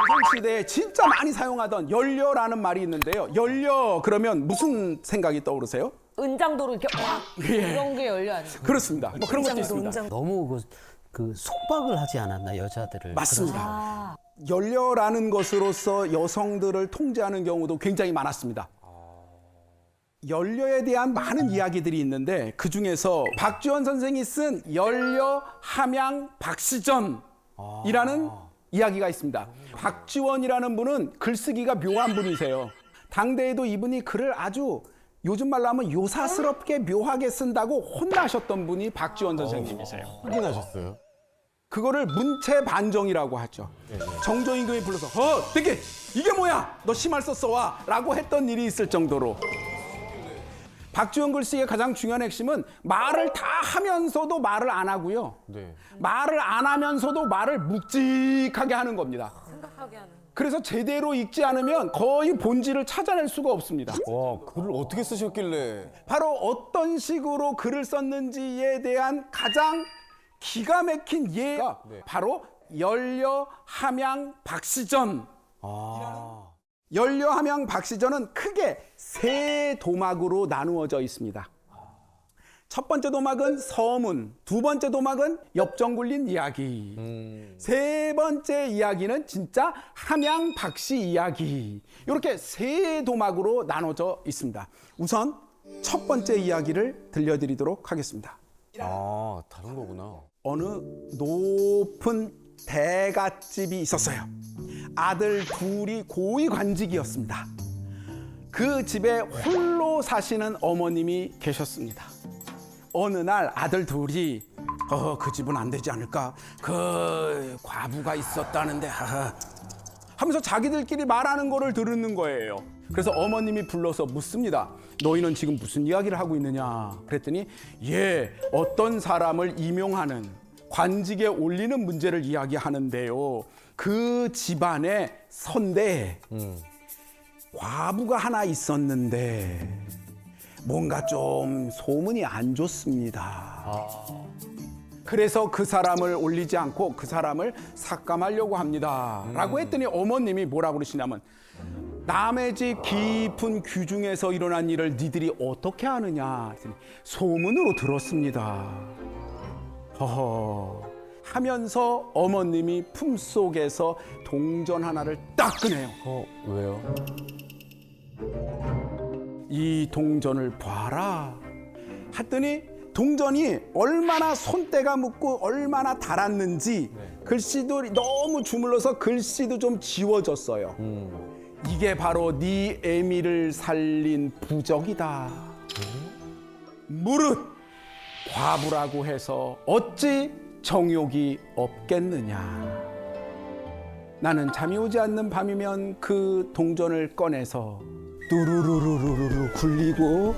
조선시대에 진짜 많이 사용하던 연려라는 말이 있는데요. 연려 그러면 무슨 생각이 떠오르세요? 은장도로 이렇게 확 이런 게 열려 아니에요? 그렇습니다. 뭐 그런 것도 있습니다. 너무 그 속박을 하지 않았나 여자들을. 맞습니다. 연려라는 것으로서 여성들을 통제하는 경우도 굉장히 많았습니다. 연려에 대한 많은 이야기들이 있는데 그 중에서 박지원 선생이 쓴 연려 함양 박시전이라는 이야기가 있습니다. 박지원이라는 분은 글쓰기가 묘한 분이세요. 당대에도 이분이 글을 아주 요즘 말로 하면 요사스럽게 묘하게 쓴다고 혼나셨던 분이 박지원 선생님이세요. 확인하셨어요? 그거를 문체반정이라고 하죠. 정조 임금이 불러서 되게 이게 뭐야? 너 심할 썼어와 라고 했던 일이 있을 정도로. 박지원 글씨의 가장 중요한 핵심은 말을 다 하면서도 말을 안 하고요. 네. 말을 안 하면서도 말을 묵직하게 하는 겁니다. 생각하게 하는. 그래서 제대로 읽지 않으면 거의 본질을 찾아낼 수가 없습니다. 와, 글을 어떻게 쓰셨길래? 바로 어떤 식으로 글을 썼는지에 대한 가장 기가 막힌 예가 바로 연려 함양 박시전. 연려 함양 박시전은 크게 세 도막으로 나누어져 있습니다. 첫 번째 도막은 서문, 두 번째 도막은 엽정 굴린 이야기, 세 번째 이야기는 진짜 함양 박씨 이야기. 이렇게 세 도막으로 나눠져 있습니다. 우선 첫 번째 이야기를 들려드리도록 하겠습니다. 아, 다른 거구나. 어느 높은 대갓집이 있었어요. 아들 둘이 고위관직이었습니다. 그 집에 홀로 사시는 어머님이 계셨습니다. 어느 날 아들 둘이 그 집은 안 되지 않을까? 그 과부가 있었다는데 하면서 자기들끼리 말하는 거를 들은 거예요. 그래서 어머님이 불러서 묻습니다. 너희는 지금 무슨 이야기를 하고 있느냐? 그랬더니 어떤 사람을 임용하는 관직에 올리는 문제를 이야기하는데요. 그 집안에 선대에 과부가 하나 있었는데 뭔가 좀 소문이 안 좋습니다. 그래서 그 사람을 올리지 않고 그 사람을 삭감하려고 합니다. 라고 했더니 어머님이 뭐라고 그러시냐면 남의 집 깊은 규중에서 일어난 일을 니들이 어떻게 아느냐 했더니 소문으로 들었습니다. 허허 하면서 어머님이 품속에서 동전 하나를 딱 꺼내요. 왜요? 이 동전을 봐라 했더니 동전이 얼마나 손때가 묻고 얼마나 달았는지 글씨도 너무 주물러서 글씨도 좀 지워졌어요. 이게 바로 네 애미를 살린 부적이다. 무릇 과부라고 해서 어찌 정욕이 없겠느냐. 나는 잠이 오지 않는 밤이면 그 동전을 꺼내서 뚜루루루루루 굴리고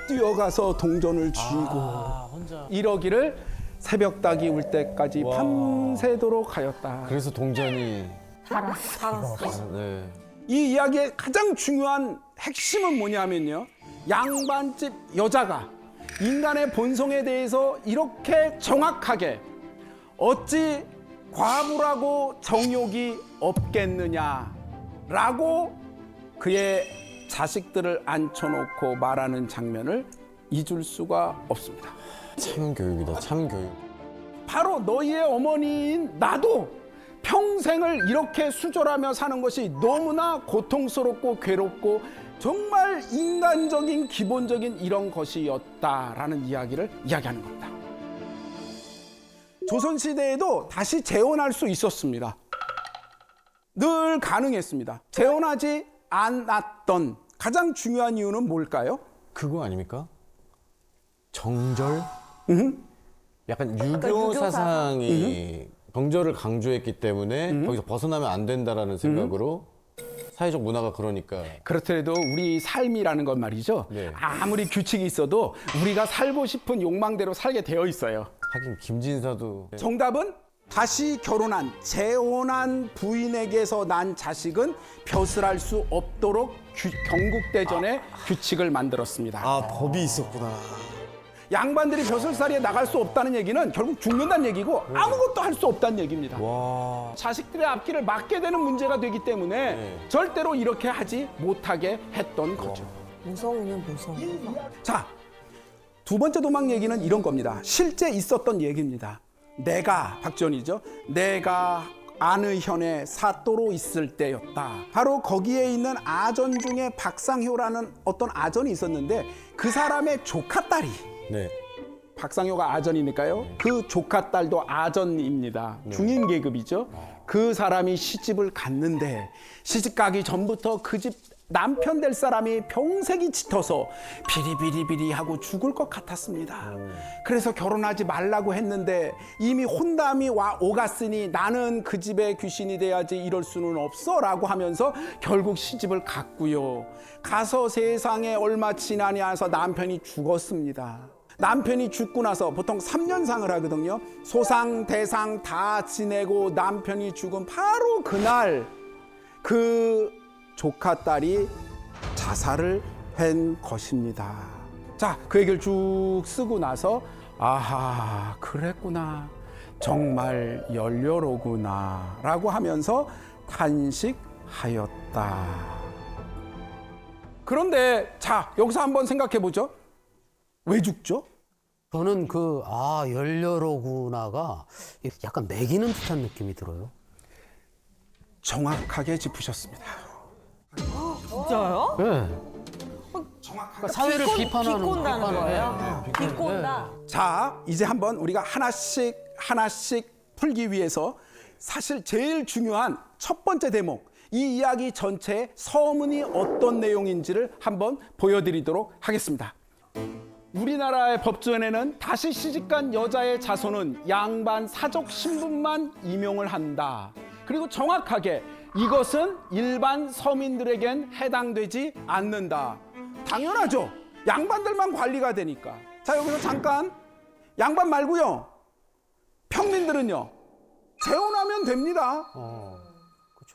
뛰어가서 동전을 쥐고 이러기를 새벽닭이 울 때까지 밤새도록 하였다. 그래서 동전이 달았어. 네. 이 이야기의 가장 중요한 핵심은 뭐냐면요. 양반집 여자가 인간의 본성에 대해서 이렇게 정확하게 어찌 과부라고 정욕이 없겠느냐라고 그의 자식들을 앉혀놓고 말하는 장면을 잊을 수가 없습니다. 참 교육이다, 참 교육. 바로 너희의 어머니인 나도 평생을 이렇게 수절하며 사는 것이 너무나 고통스럽고 괴롭고 정말 인간적인 기본적인 이런 것이었다라는 이야기를 이야기하는 겁니다. 조선시대에도 다시 재혼할 수 있었습니다. 늘 가능했습니다. 재혼하지 않았던 가장 중요한 이유는 뭘까요? 그거 아닙니까? 정절? 약간 유교 사상이 정절을 강조했기 때문에 거기서 벗어나면 안 된다라는 생각으로 사회적 문화가 그러니까. 그렇더라도 우리 삶이라는 건 말이죠. 네. 아무리 규칙이 있어도 우리가 살고 싶은 욕망대로 살게 되어 있어요. 하긴 김진사도 정답은 다시 결혼한 재혼한 부인에게서 난 자식은 벼슬할 수 없도록 경국대전에 규칙을 만들었습니다. 아, 법이 있었구나. 양반들이 벼슬살이에 나갈 수 없다는 얘기는 결국 죽는다는 얘기고 아무것도 할 수 없다는 얘기입니다. 자식들의 앞길을 막게 되는 문제가 되기 때문에 절대로 이렇게 하지 못하게 했던 거죠. 무서우면 무서워. 자, 두 번째 도망 얘기는 이런 겁니다. 실제 있었던 얘기입니다. 내가, 박지원이죠. 내가 안의현에 사또로 있을 때였다. 바로 거기에 있는 아전 중에 박상효라는 어떤 아전이 있었는데 그 사람의 조카딸이 네. 박상효가 아전이니까요. 그 조카딸도 아전입니다. 중인 계급이죠. 그 사람이 시집을 갔는데 시집 가기 전부터 그 집 남편 될 사람이 병색이 짙어서 비리비리비리하고 죽을 것 같았습니다. 그래서 결혼하지 말라고 했는데 이미 혼담이 오갔으니 나는 그 집의 귀신이 돼야지 이럴 수는 없어 라고 하면서 결국 시집을 갔고요. 가서 세상에 얼마 지나지 않아서 남편이 죽었습니다. 남편이 죽고 나서 보통 3년상을 하거든요. 소상 대상 다 지내고 남편이 죽은 바로 그날 그 조카딸이 자살을 한 것입니다. 자, 그 얘기를 쭉 쓰고 나서 아하, 그랬구나. 정말 연료로구나 라고 하면서 탄식하였다. 그런데 자, 여기서 한번 생각해 보죠. 왜 죽죠? 저는 열려로구나가 약간 매기는 듯한 느낌이 들어요. 정확하게 짚으셨습니다. 진짜요? 네. 그러니까 사회를 비판하는 비꼰다는 비판을 거예요? 해. 비꼰다. 자, 이제 한번 우리가 하나씩 풀기 위해서 사실 제일 중요한 첫 번째 대목, 이 이야기 전체의 서문이 어떤 내용인지를 한번 보여드리도록 하겠습니다. 우리나라의 법전에는 다시 시집간 여자의 자손은 양반 사적 신분만 임용을 한다. 그리고 정확하게 이것은 일반 서민들에겐 해당되지 않는다. 당연하죠. 양반들만 관리가 되니까. 자, 여기서 잠깐 양반 말고요. 평민들은요. 재혼하면 됩니다.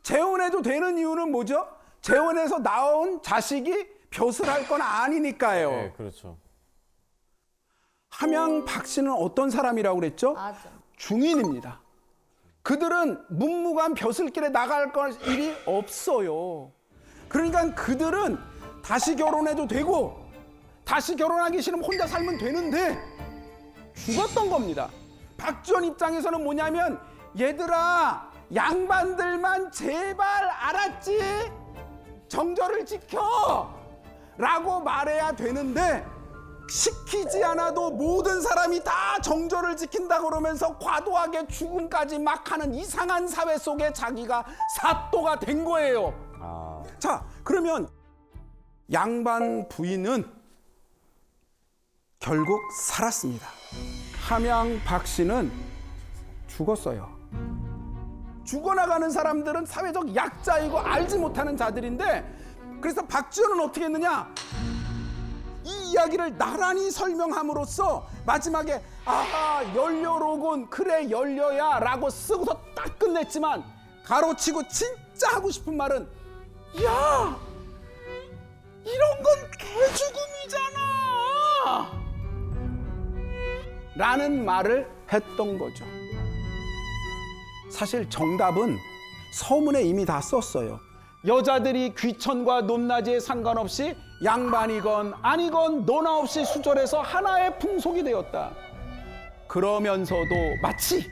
재혼해도 되는 이유는 뭐죠? 재혼해서 나온 자식이 벼슬할 건 아니니까요. 네, 그렇죠. 함양 박 씨는 어떤 사람이라고 그랬죠? 아전. 중인입니다. 그들은 문무관 벼슬길에 나갈 일이 없어요. 그러니까 그들은 다시 결혼해도 되고 다시 결혼하기 싫으면 혼자 살면 되는데 죽었던 겁니다. 박지원 입장에서는 뭐냐면 얘들아, 양반들만 제발 알았지? 정절을 지켜! 라고 말해야 되는데 시키지 않아도 모든 사람이 다 정절을 지킨다 그러면서 과도하게 죽음까지 막 하는 이상한 사회 속에 자기가 사또가 된 거예요. 자, 그러면 양반 부인은 결국 살았습니다. 함양 박 씨는 죽었어요. 죽어나가는 사람들은 사회적 약자이고 알지 못하는 자들인데 그래서 박지원은 어떻게 했느냐? 이 이야기를 나란히 설명함으로써 마지막에 연료로군, 그래 연료야 라고 쓰고서 딱 끝냈지만 가로치고 진짜 하고 싶은 말은 야, 이런 건 개죽음이잖아 라는 말을 했던 거죠. 사실 정답은 서문에 이미 다 썼어요. 여자들이 귀천과 높낮이에 상관없이 양반이건 아니건 너나 없이 수절해서 하나의 풍속이 되었다. 그러면서도 마치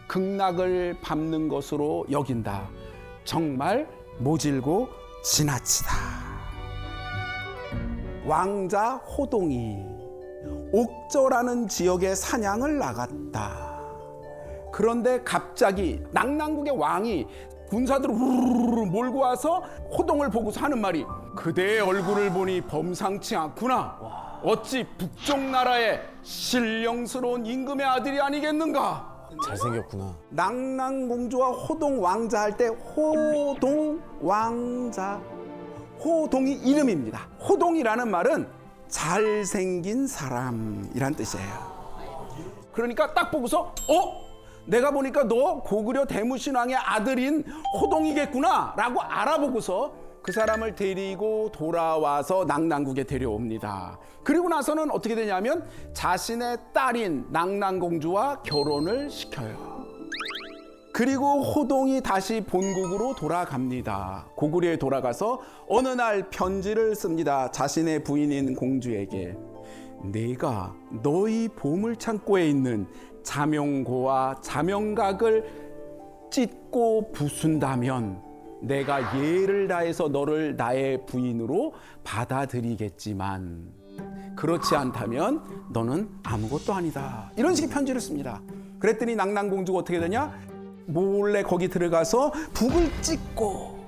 극락을 밟는 것으로 여긴다. 정말 모질고 지나치다. 왕자 호동이 옥저라는 지역에 사냥을 나갔다. 그런데 갑자기 낙랑국의 왕이 군사들을 우르르 몰고 와서 호동을 보고서 하는 말이 그대의 얼굴을 보니 범상치 않구나. 어찌 북쪽 나라의 신령스러운 임금의 아들이 아니겠는가. 잘생겼구나. 낙랑공주와 호동 왕자 할 때 호동 왕자, 호동이 이름입니다. 호동이라는 말은 잘생긴 사람이란 뜻이에요. 그러니까 딱 보고서 내가 보니까 너 고구려 대무신왕의 아들인 호동이겠구나 라고 알아보고서 그 사람을 데리고 돌아와서 낙랑국에 데려옵니다. 그리고 나서는 어떻게 되냐면 자신의 딸인 낙랑공주와 결혼을 시켜요. 그리고 호동이 다시 본국으로 돌아갑니다. 고구려에 돌아가서 어느 날 편지를 씁니다. 자신의 부인인 공주에게. 내가 너희 보물창고에 있는 자명고와 자명각을 찢고 부순다면 내가 예를 다해서 너를 나의 부인으로 받아들이겠지만 그렇지 않다면 너는 아무것도 아니다. 이런 식의 편지를 씁니다. 그랬더니 낙랑공주가 어떻게 되냐? 몰래 거기 들어가서 북을 찢고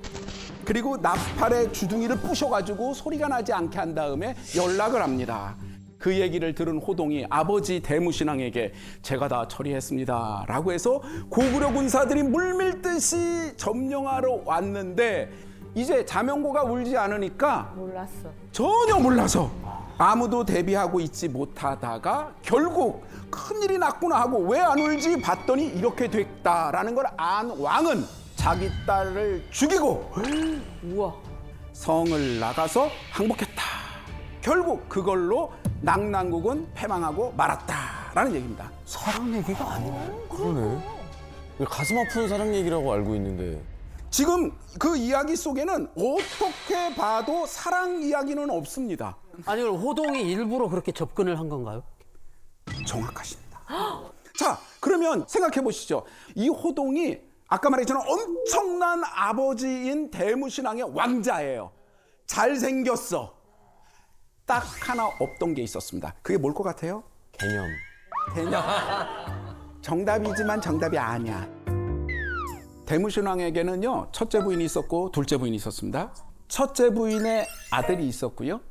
그리고 나팔의 주둥이를 부셔가지고 소리가 나지 않게 한 다음에 연락을 합니다. 그 얘기를 들은 호동이 아버지 대무신왕에게 제가 다 처리했습니다 라고 해서 고구려 군사들이 물밀듯이 점령하러 왔는데 이제 자명고가 울지 않으니까 몰랐어. 전혀 몰라서 아무도 대비하고 있지 못하다가 결국 큰일이 났구나 하고 왜 안 울지 봤더니 이렇게 됐다라는 걸 안 왕은 자기 딸을 죽이고 우와. 성을 나가서 항복했다. 결국 그걸로 낙랑국은 패망하고 말았다라는 얘기입니다. 사랑 얘기가 아니네. 그러네. 가슴 아픈 사랑 얘기라고 알고 있는데. 지금 그 이야기 속에는 어떻게 봐도 사랑 이야기는 없습니다. 아니 그럼 호동이 일부러 그렇게 접근을 한 건가요? 정확하십니다. 자, 그러면 생각해 보시죠. 이 호동이 아까 말했지만 엄청난 아버지인 대무신왕의 왕자예요. 잘생겼어. 딱 하나 없던 게 있었습니다. 그게 뭘 것 같아요? 개념. 개념. 정답이지만 정답이 아니야. 대무신왕에게는요, 첫째 부인이 있었고 둘째 부인이 있었습니다. 첫째 부인의 아들이 있었고요.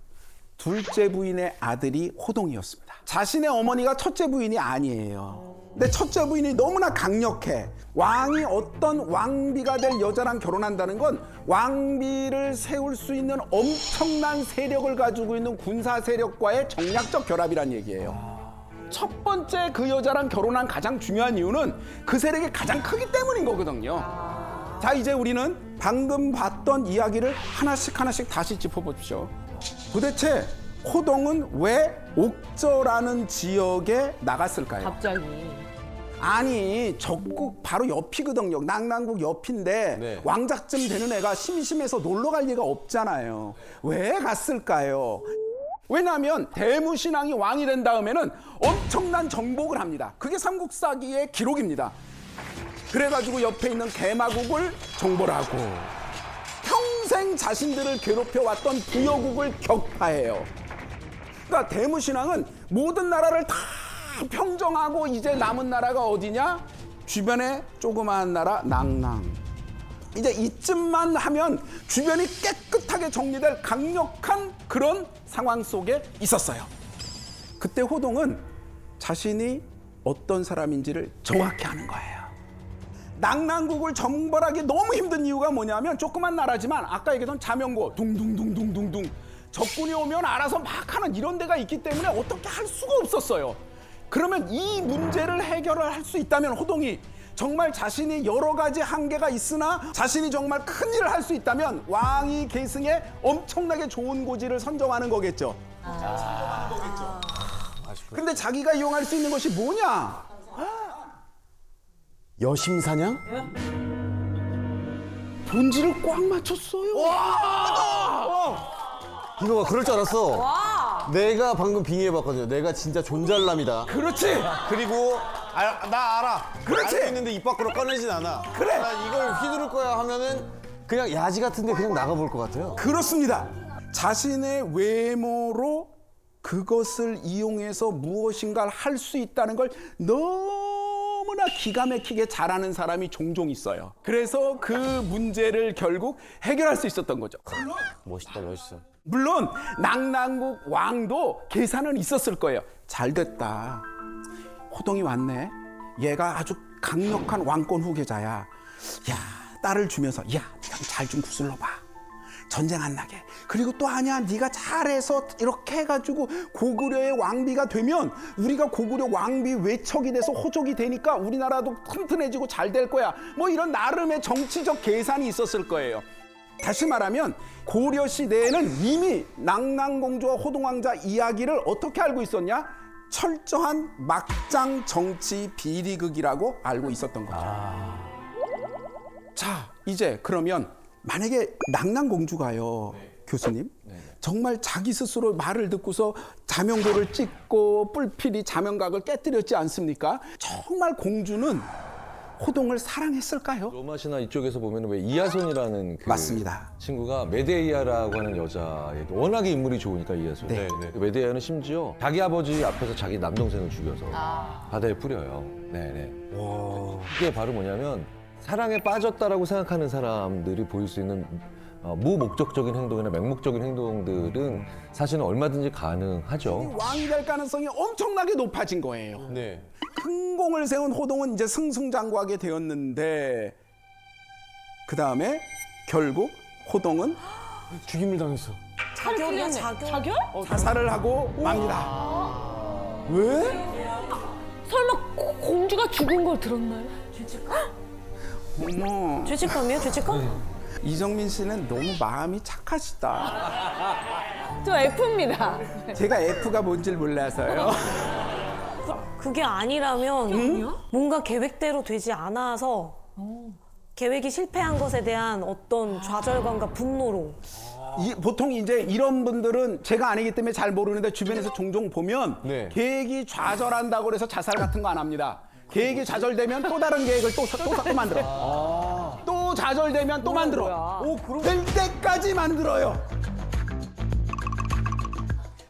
둘째 부인의 아들이 호동이었습니다. 자신의 어머니가 첫째 부인이 아니에요. 근데 첫째 부인이 너무나 강력해. 왕이 어떤 왕비가 될 여자랑 결혼한다는 건 왕비를 세울 수 있는 엄청난 세력을 가지고 있는 군사 세력과의 정략적 결합이란 얘기예요. 첫 번째 그 여자랑 결혼한 가장 중요한 이유는 그 세력이 가장 크기 때문인 거거든요. 자, 이제 우리는 방금 봤던 이야기를 하나씩 다시 짚어보십시오. 도대체 호동은 왜 옥저라는 지역에 나갔을까요? 갑자기. 아니, 적국 바로 옆이거든요. 낙랑국 옆인데 네. 왕작쯤 되는 애가 심심해서 놀러 갈 리가 없잖아요. 왜 갔을까요? 왜냐하면 대무신왕이 왕이 된 다음에는 엄청난 정복을 합니다. 그게 삼국사기의 기록입니다. 그래가지고 옆에 있는 개마국을 정벌 하고 평생 자신들을 괴롭혀왔던 부여국을 격파해요. 그러니까 대무신왕은 모든 나라를 다 평정하고 이제 남은 나라가 어디냐? 주변에 조그마한 나라 낙랑. 이제 이쯤만 하면 주변이 깨끗하게 정리될 강력한 그런 상황 속에 있었어요. 그때 호동은 자신이 어떤 사람인지를 정확히 아는 거예요. 낙랑국을 정벌하기 너무 힘든 이유가 뭐냐면 조그만 나라지만 아까 얘기했던 자명고 둥둥둥둥둥둥 적군이 오면 알아서 막 하는 이런 데가 있기 때문에 어떻게 할 수가 없었어요. 그러면 이 문제를 해결을 할 수 있다면 호동이 정말 자신이 여러 가지 한계가 있으나 자신이 정말 큰 일을 할 수 있다면 왕위 계승에 엄청나게 좋은 고지를 선점하는 거겠죠. 근데 자기가 이용할 수 있는 것이 뭐냐? 여심사냥? 본질을 꽉 맞췄어요. 이거 봐, 그럴 줄 알았어. 내가 방금 빙의해봤거든요. 내가 진짜 존잘남이다. 그렇지. 그리고 나 알아. 그렇지. 알고 있는데 입 밖으로 꺼내진 않아. 그래. 나 이걸 휘두를 거야 하면은 그냥 야지 같은데 그냥 나가볼 것 같아요. 그렇습니다. 자신의 외모로 그것을 이용해서 무엇인가를 할 수 있다는 걸 너무나 기가 막히게 잘하는 사람이 종종 있어요. 그래서 그 문제를 결국 해결할 수 있었던 거죠. 멋있다, 멋있어. 물론 낙랑국 왕도 계산은 있었을 거예요. 잘 됐다. 호동이 왔네. 얘가 아주 강력한 왕권 후계자야. 야, 딸을 주면서 야, 잘 좀 구슬러봐. 전쟁 안 나게. 그리고 또 아니야, 네가 잘해서 이렇게 해가지고 고구려의 왕비가 되면 우리가 고구려 왕비 외척이 돼서 호족이 되니까 우리나라도 튼튼해지고 잘 될 거야. 뭐 이런 나름의 정치적 계산이 있었을 거예요. 다시 말하면 고려 시대에는 이미 낙랑공주와 호동왕자 이야기를 어떻게 알고 있었냐? 철저한 막장 정치 비리극이라고 알고 있었던 거죠. 자, 이제 그러면 만약에 낙랑공주가요, 교수님, 정말 자기 스스로 말을 듣고서 자명도를 찍고 뿔필이 자명각을 깨뜨렸지 않습니까? 정말 공주는 호동을 사랑했을까요? 로마 신화 이쪽에서 보면 왜 이하손이라는 그 맞습니다. 친구가 메데이아라고 하는 여자에게 워낙에 인물이 좋으니까 이하손. 네. 메데이아는 심지어 자기 아버지 앞에서 자기 남동생을 죽여서 바다에 뿌려요. 네네. 이게 바로 뭐냐면 사랑에 빠졌다라고 생각하는 사람들이 보일 수 있는 무목적적인 행동이나 맹목적인 행동들은 사실은 얼마든지 가능하죠. 왕이 될 가능성이 엄청나게 높아진 거예요. 네. 큰 공을 세운 호동은 이제 승승장구하게 되었는데 그 다음에 결국 호동은 죽임을 당했어. 자결이야, 자결? 자살을 하고 맙니다. 왜? 설마 공주가 죽은 걸 들었나요? 어머, 죄책감이에요, 죄책감? 이정민 씨는 너무 마음이 착하시다. 저 F입니다. 제가 F가 뭔지 몰라서요. 그게 아니라면 뭔가 계획대로 되지 않아서 계획이 실패한 것에 대한 어떤 좌절감과 분노로 보통 이제 이런 분들은 제가 아니기 때문에 잘 모르는데 주변에서 종종 보면 네. 계획이 계획이 좌절한다고 그래서 자살 같은 거 안 합니다. 계획이 좌절되면 또 다른 계획을 또 만들어. 또 좌절되면 또 만들어. 될 때까지 만들어요.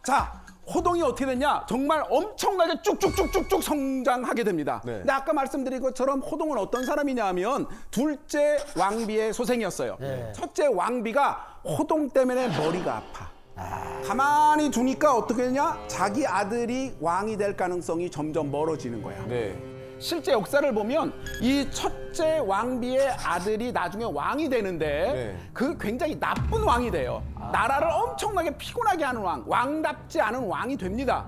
자, 호동이 어떻게 됐냐? 정말 엄청나게 쭉쭉쭉쭉쭉 성장하게 됩니다. 네. 근데 아까 말씀드린 것처럼 호동은 어떤 사람이냐 하면 둘째 왕비의 소생이었어요. 첫째 왕비가 호동 때문에 머리가 아파. 가만히 두니까 어떻게 되냐? 자기 아들이 왕이 될 가능성이 점점 멀어지는 거야. 네. 실제 역사를 보면 이 첫째 왕비의 아들이 나중에 왕이 되는데 네. 그 굉장히 나쁜 왕이 돼요. 나라를 엄청나게 피곤하게 하는 왕답지 않은 왕이 됩니다.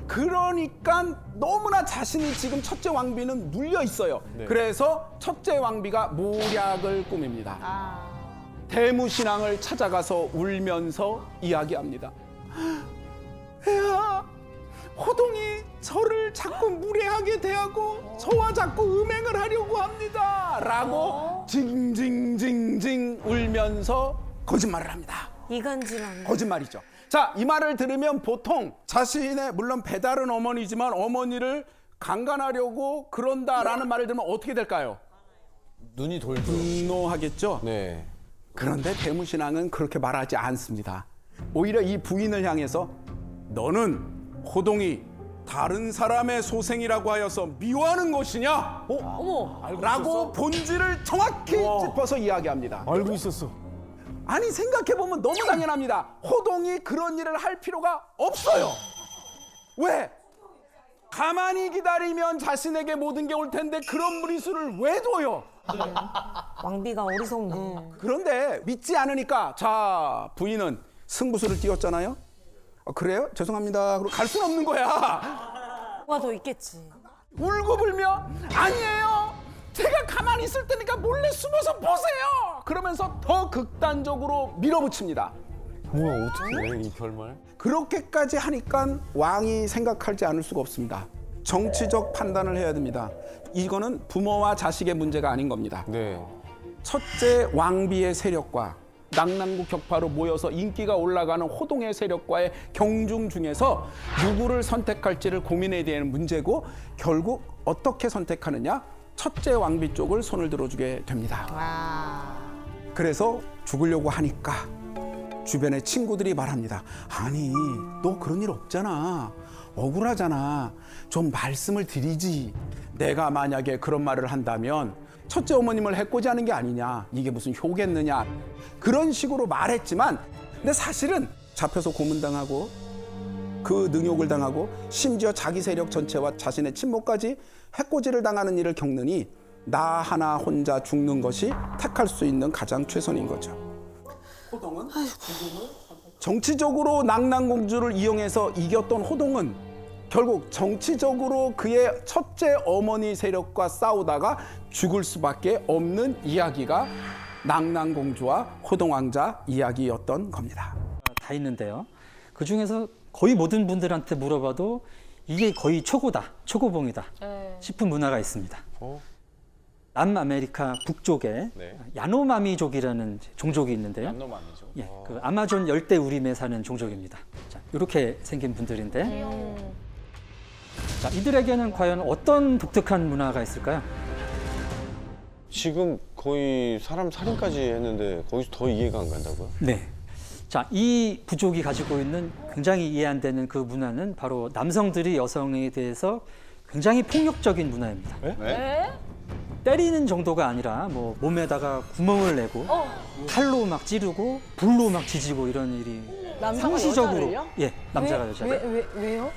그러니까 너무나 자신이 지금 첫째 왕비는 눌려 있어요. 그래서 첫째 왕비가 모략을 꾸밉니다. 대무신앙을 찾아가서 울면서 이야기합니다. 야, 호동이 저를 자꾸 무례하게 대하고 저와 자꾸 음행을 하려고 합니다. 라고 징징징징 울면서 거짓말을 합니다. 이간질하는 거짓말이죠. 자, 이 말을 들으면 보통 자신의 물론 배다른 어머니지만 어머니를 강간하려고 그런다라는 말을 들으면 어떻게 될까요? 눈이 돌죠. 분노하겠죠. 네. 그런데 대무신앙은 그렇게 말하지 않습니다. 오히려 이 부인을 향해서 너는 호동이 다른 사람의 소생이라고 하여서 미워하는 것이냐? 라고 본질을 정확히 짚어서 이야기합니다. 알고 있었어. 아니 생각해보면 너무 당연합니다. 호동이 그런 일을 할 필요가 없어요. 왜? 가만히 기다리면 자신에게 모든 게 올 텐데 그런 무리수를 왜 둬요? 왕비가 어리석네. 그런데 믿지 않으니까 자 부인은 승부수를 띄웠잖아요. 그래요? 죄송합니다. 그리고 갈 수는 없는 거야. 뭐가 더 있겠지. 울고불며 아니에요. 제가 가만히 있을 테니까 몰래 숨어서 보세요. 그러면서 더 극단적으로 밀어붙입니다. 뭐야 어떻게 해, 이 결말? 그렇게까지 하니까 왕이 생각하지 않을 수가 없습니다. 정치적 판단을 해야 됩니다. 이거는 부모와 자식의 문제가 아닌 겁니다. 네. 첫째 왕비의 세력과 낙랑국 격파로 모여서 인기가 올라가는 호동의 세력과의 경중 중에서 누구를 선택할지를 고민해야 되는 문제고 결국 어떻게 선택하느냐? 첫째 왕비 쪽을 손을 들어주게 됩니다. 그래서 죽으려고 하니까 주변의 친구들이 말합니다. 아니, 너 그런 일 없잖아. 억울하잖아. 좀 말씀을 드리지. 내가 만약에 그런 말을 한다면 첫째 어머님을 해코지하는 게 아니냐. 이게 무슨 효겠느냐. 그런 식으로 말했지만 근데 사실은 잡혀서 고문당하고 그 능욕을 당하고 심지어 자기 세력 전체와 자신의 친모까지 해코지를 당하는 일을 겪느니 나 하나 혼자 죽는 것이 택할 수 있는 가장 최선인 거죠. 호동은 정치적으로 낙랑공주를 이용해서 이겼던 호동은 결국 정치적으로 그의 첫째 어머니 세력과 싸우다가 죽을 수밖에 없는 이야기가 낭랑공주와 호동왕자 이야기였던 겁니다. 다 있는데요. 그 중에서 거의 모든 분들한테 물어봐도 이게 거의 초고다, 초고봉이다 싶은 문화가 있습니다. 남아메리카 북쪽에 야노마미족이라는 종족이 있는데요. 예, 그 아마존 열대 우림에 사는 종족입니다. 자, 이렇게 생긴 분들인데, 자, 이들에게는 과연 어떤 독특한 문화가 있을까요? 지금 거의 사람 살인까지 했는데 거기서 더 이해가 안 간다고요? 네. 자, 이 부족이 가지고 있는 굉장히 이해 안 되는 그 문화는 바로 남성들이 여성에 대해서 굉장히 폭력적인 문화입니다. 네? 때리는 정도가 아니라 뭐 몸에다가 구멍을 내고 칼로 막 찌르고 불로 막 지지고 이런 일이 상시적으로 예, 남자가 여자가. 왜요?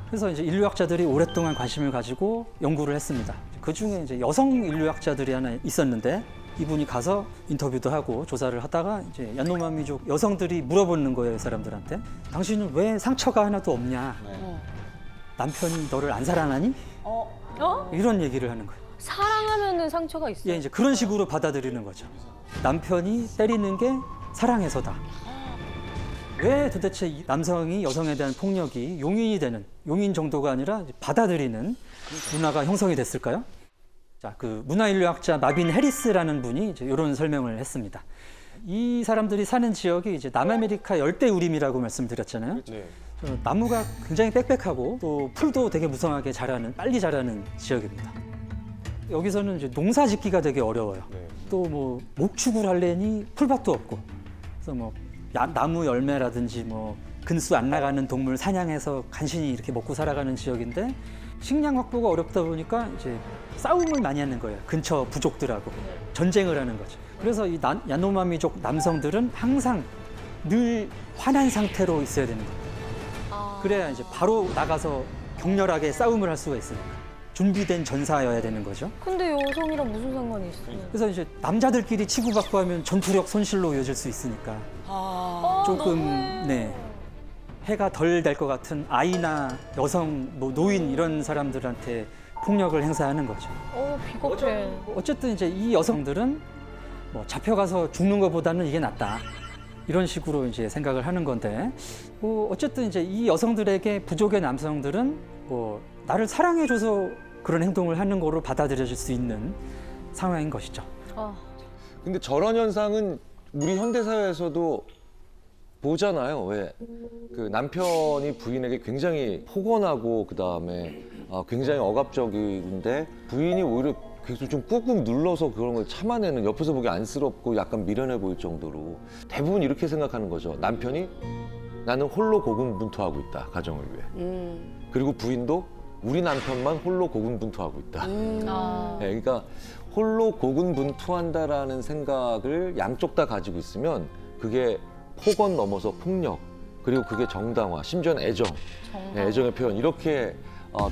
그래서 이제 인류학자들이 오랫동안 관심을 가지고 연구를 했습니다. 그 중에 이제 여성 인류학자들이 하나 있었는데 이분이 가서 인터뷰도 하고 조사를 하다가 이제 야노마미족 여성들이 물어보는 거예요, 이 사람들한테. 당신은 왜 상처가 하나도 없냐? 남편이 너를 안 사랑하니? 이런 얘기를 하는 거예요. 사랑하면은 상처가 있어요. 예, 이제 그런 식으로 받아들이는 거죠. 남편이 때리는 게 사랑해서다. 왜 도대체 이 남성이 여성에 대한 폭력이 용인이 되는, 용인 정도가 아니라 받아들이는 문화가 형성이 됐을까요? 자, 그 문화인류학자 마빈 해리스라는 분이 이제 이런 설명을 했습니다. 이 사람들이 사는 지역이 이제 남아메리카 열대우림이라고 말씀드렸잖아요. 나무가 굉장히 빽빽하고 또 풀도 되게 무성하게 자라는, 빨리 자라는 지역입니다. 여기서는 이제 농사 짓기가 되게 어려워요. 또 뭐 목축을 하려니 풀밭도 없고, 그래서 뭐 나무 열매라든지 뭐 근수 안 나가는 동물 사냥해서 간신히 이렇게 먹고 살아가는 지역인데 식량 확보가 어렵다 보니까 이제 싸움을 많이 하는 거예요. 근처 부족들하고 전쟁을 하는 거죠. 그래서 이 야노마미족 남성들은 항상 늘 화난 상태로 있어야 되는 거예요. 그래야 이제 바로 나가서 격렬하게 싸움을 할 수가 있으니까. 준비된 전사여야 되는 거죠. 근데 여성이랑 무슨 상관이 있어요? 그래서 이제 남자들끼리 치고받고 하면 전투력 손실로 이어질 수 있으니까 조금 네 해가 덜 될 것 같은 아이나 여성, 뭐 노인 이런 사람들한테 폭력을 행사하는 거죠. 비겁해. 어쨌든 이제 이 여성들은 뭐 잡혀가서 죽는 것보다는 이게 낫다. 이런 식으로 이제 생각을 하는 건데, 뭐 어쨌든 이제 이 여성들에게 부족의 남성들은 뭐 나를 사랑해줘서 그런 행동을 하는 거로 받아들여질 수 있는 상황인 것이죠. 근데 저런 현상은 우리 현대사회에서도 보잖아요. 왜? 그 남편이 부인에게 굉장히 폭언하고 그다음에 굉장히 억압적인데 부인이 오히려 계속 좀 꾹꾹 눌러서 그런 걸 참아내는, 옆에서 보기 안쓰럽고 약간 미련해 보일 정도로 대부분 이렇게 생각하는 거죠. 남편이 나는 홀로 고군분투하고 있다, 가정을 위해. 그리고 부인도 우리 남편만 홀로 고군분투하고 있다. 네, 그러니까 홀로 고군분투한다라는 생각을 양쪽 다 가지고 있으면 그게 폭언 넘어서 폭력, 그리고 그게 정당화, 심지어는 애정, 네, 애정의 표현, 이렇게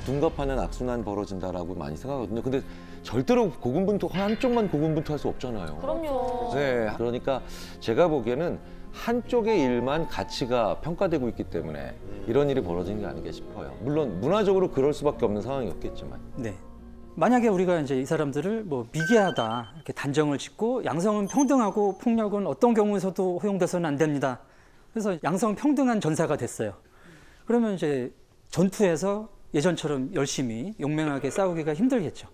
둔갑하는 악순환 벌어진다라고 많이 생각하거든요. 근데 절대로 고군분투, 한쪽만 고군분투할 수 없잖아요. 그럼요. 네, 그러니까 제가 보기에는 한쪽의 일만 가치가 평가되고 있기 때문에 이런 일이 벌어지는 게 아닌가 싶어요. 물론 문화적으로 그럴 수밖에 없는 상황이었겠지만. 네. 만약에 우리가 이제 이 사람들을 뭐 미개하다 이렇게 단정을 짓고 양성은 평등하고 폭력은 어떤 경우에서도 허용돼서는 안 됩니다. 그래서 양성 평등한 전사가 됐어요. 그러면 이제 전투에서 예전처럼 열심히 용맹하게 싸우기가 힘들겠죠.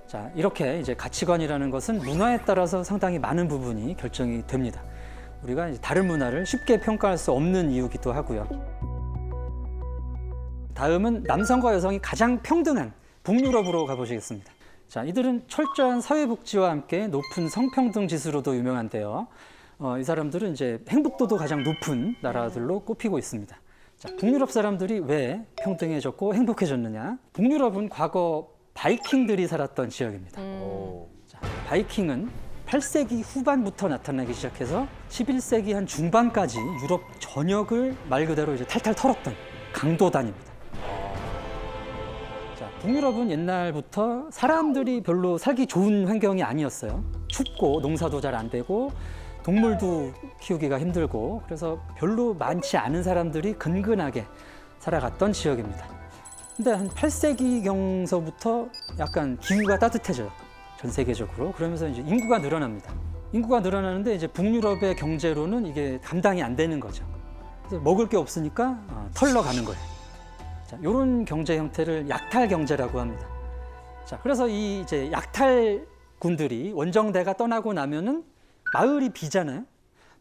자, 이렇게 이제 가치관이라는 것은 문화에 따라서 상당히 많은 부분이 결정이 됩니다. 우리가 이제 다른 문화를 쉽게 평가할 수 없는 이유기도 하고요. 다음은 남성과 여성이 가장 평등한 북유럽으로 가보시겠습니다. 자, 이들은 철저한 사회복지와 함께 높은 성평등 지수로도 유명한데요. 이 사람들은 이제 행복도도 가장 높은 나라들로 꼽히고 있습니다. 자, 북유럽 사람들이 왜 평등해졌고 행복해졌느냐? 북유럽은 과거 바이킹들이 살았던 지역입니다. 자, 바이킹은 8세기 후반부터 나타나기 시작해서 11세기 한 중반까지 유럽 전역을 말 그대로 이제 탈탈 털었던 강도단입니다. 자, 북유럽은 옛날부터 사람들이 별로 살기 좋은 환경이 아니었어요. 춥고 농사도 잘 안 되고 동물도 키우기가 힘들고, 그래서 별로 많지 않은 사람들이 근근하게 살아갔던 지역입니다. 근데 한 8세기경서부터 약간 기후가 따뜻해져요. 전 세계적으로. 그러면서 이제 인구가 늘어납니다. 인구가 늘어나는데 이제 북유럽의 경제로는 이게 감당이 안 되는 거죠. 그래서 먹을 게 없으니까 털러 가는 거예요. 자, 이런 경제 형태를 약탈 경제라고 합니다. 자, 그래서 이 이제 약탈군들이 원정대가 떠나고 나면은 마을이 비잖아요.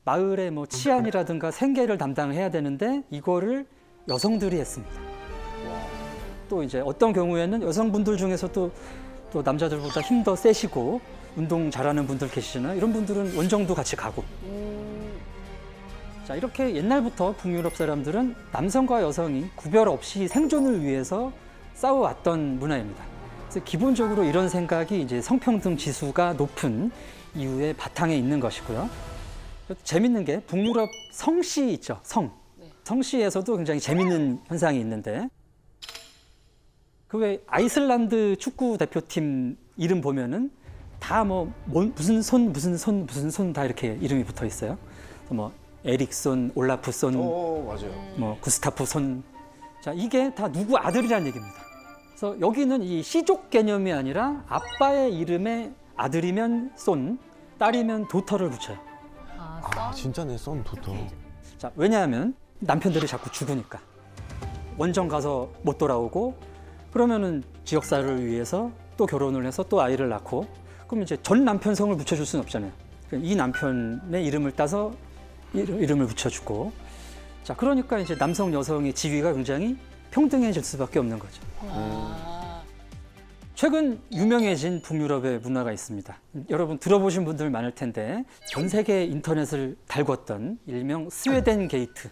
마을의 뭐 치안이라든가 생계를 담당해야 되는데 이거를 여성들이 했습니다. 또 이제 어떤 경우에는 여성분들 중에서도 또 남자들보다 힘도 세시고 운동 잘하는 분들 계시잖아요. 이런 분들은 원정도 같이 가고. 자, 이렇게 옛날부터 북유럽 사람들은 남성과 여성이 구별 없이 생존을 위해서 싸워왔던 문화입니다. 그래서 기본적으로 이런 생각이 이제 성평등 지수가 높은 이유의 바탕에 있는 것이고요. 재밌는 게 북유럽 성씨 있죠, 성. 성씨에서도 굉장히 재밌는 현상이 있는데 그 왜 아이슬란드 축구 대표팀 이름 보면은 다 무슨 손 다 이렇게 이름이 붙어 있어요. 뭐 에릭손, 올라프손, 맞아요. 뭐 구스타프 손. 자, 이게 다 누구 아들이라는 얘기입니다. 그래서 여기는 이 씨족 개념이 아니라 아빠의 이름에 아들이면 손, 딸이면 도터를 붙여요. 아, 진짜네, 썬부터. 자, 왜냐하면 남편들이 자꾸 죽으니까. 원정 가서 못 돌아오고 그러면은 지역사를 위해서 또 결혼을 해서 또 아이를 낳고 그럼 이제 전 남편 성을 붙여줄 수는 없잖아요. 이 남편의 이름을 따서 이름을 붙여주고 자, 그러니까 이제 남성 여성의 지위가 굉장히 평등해질 수밖에 없는 거죠. 최근 유명해진 북유럽의 문화가 있습니다. 여러분 들어보신 분들 많을 텐데 전 세계 인터넷을 달궜던 일명 스웨덴 게이트.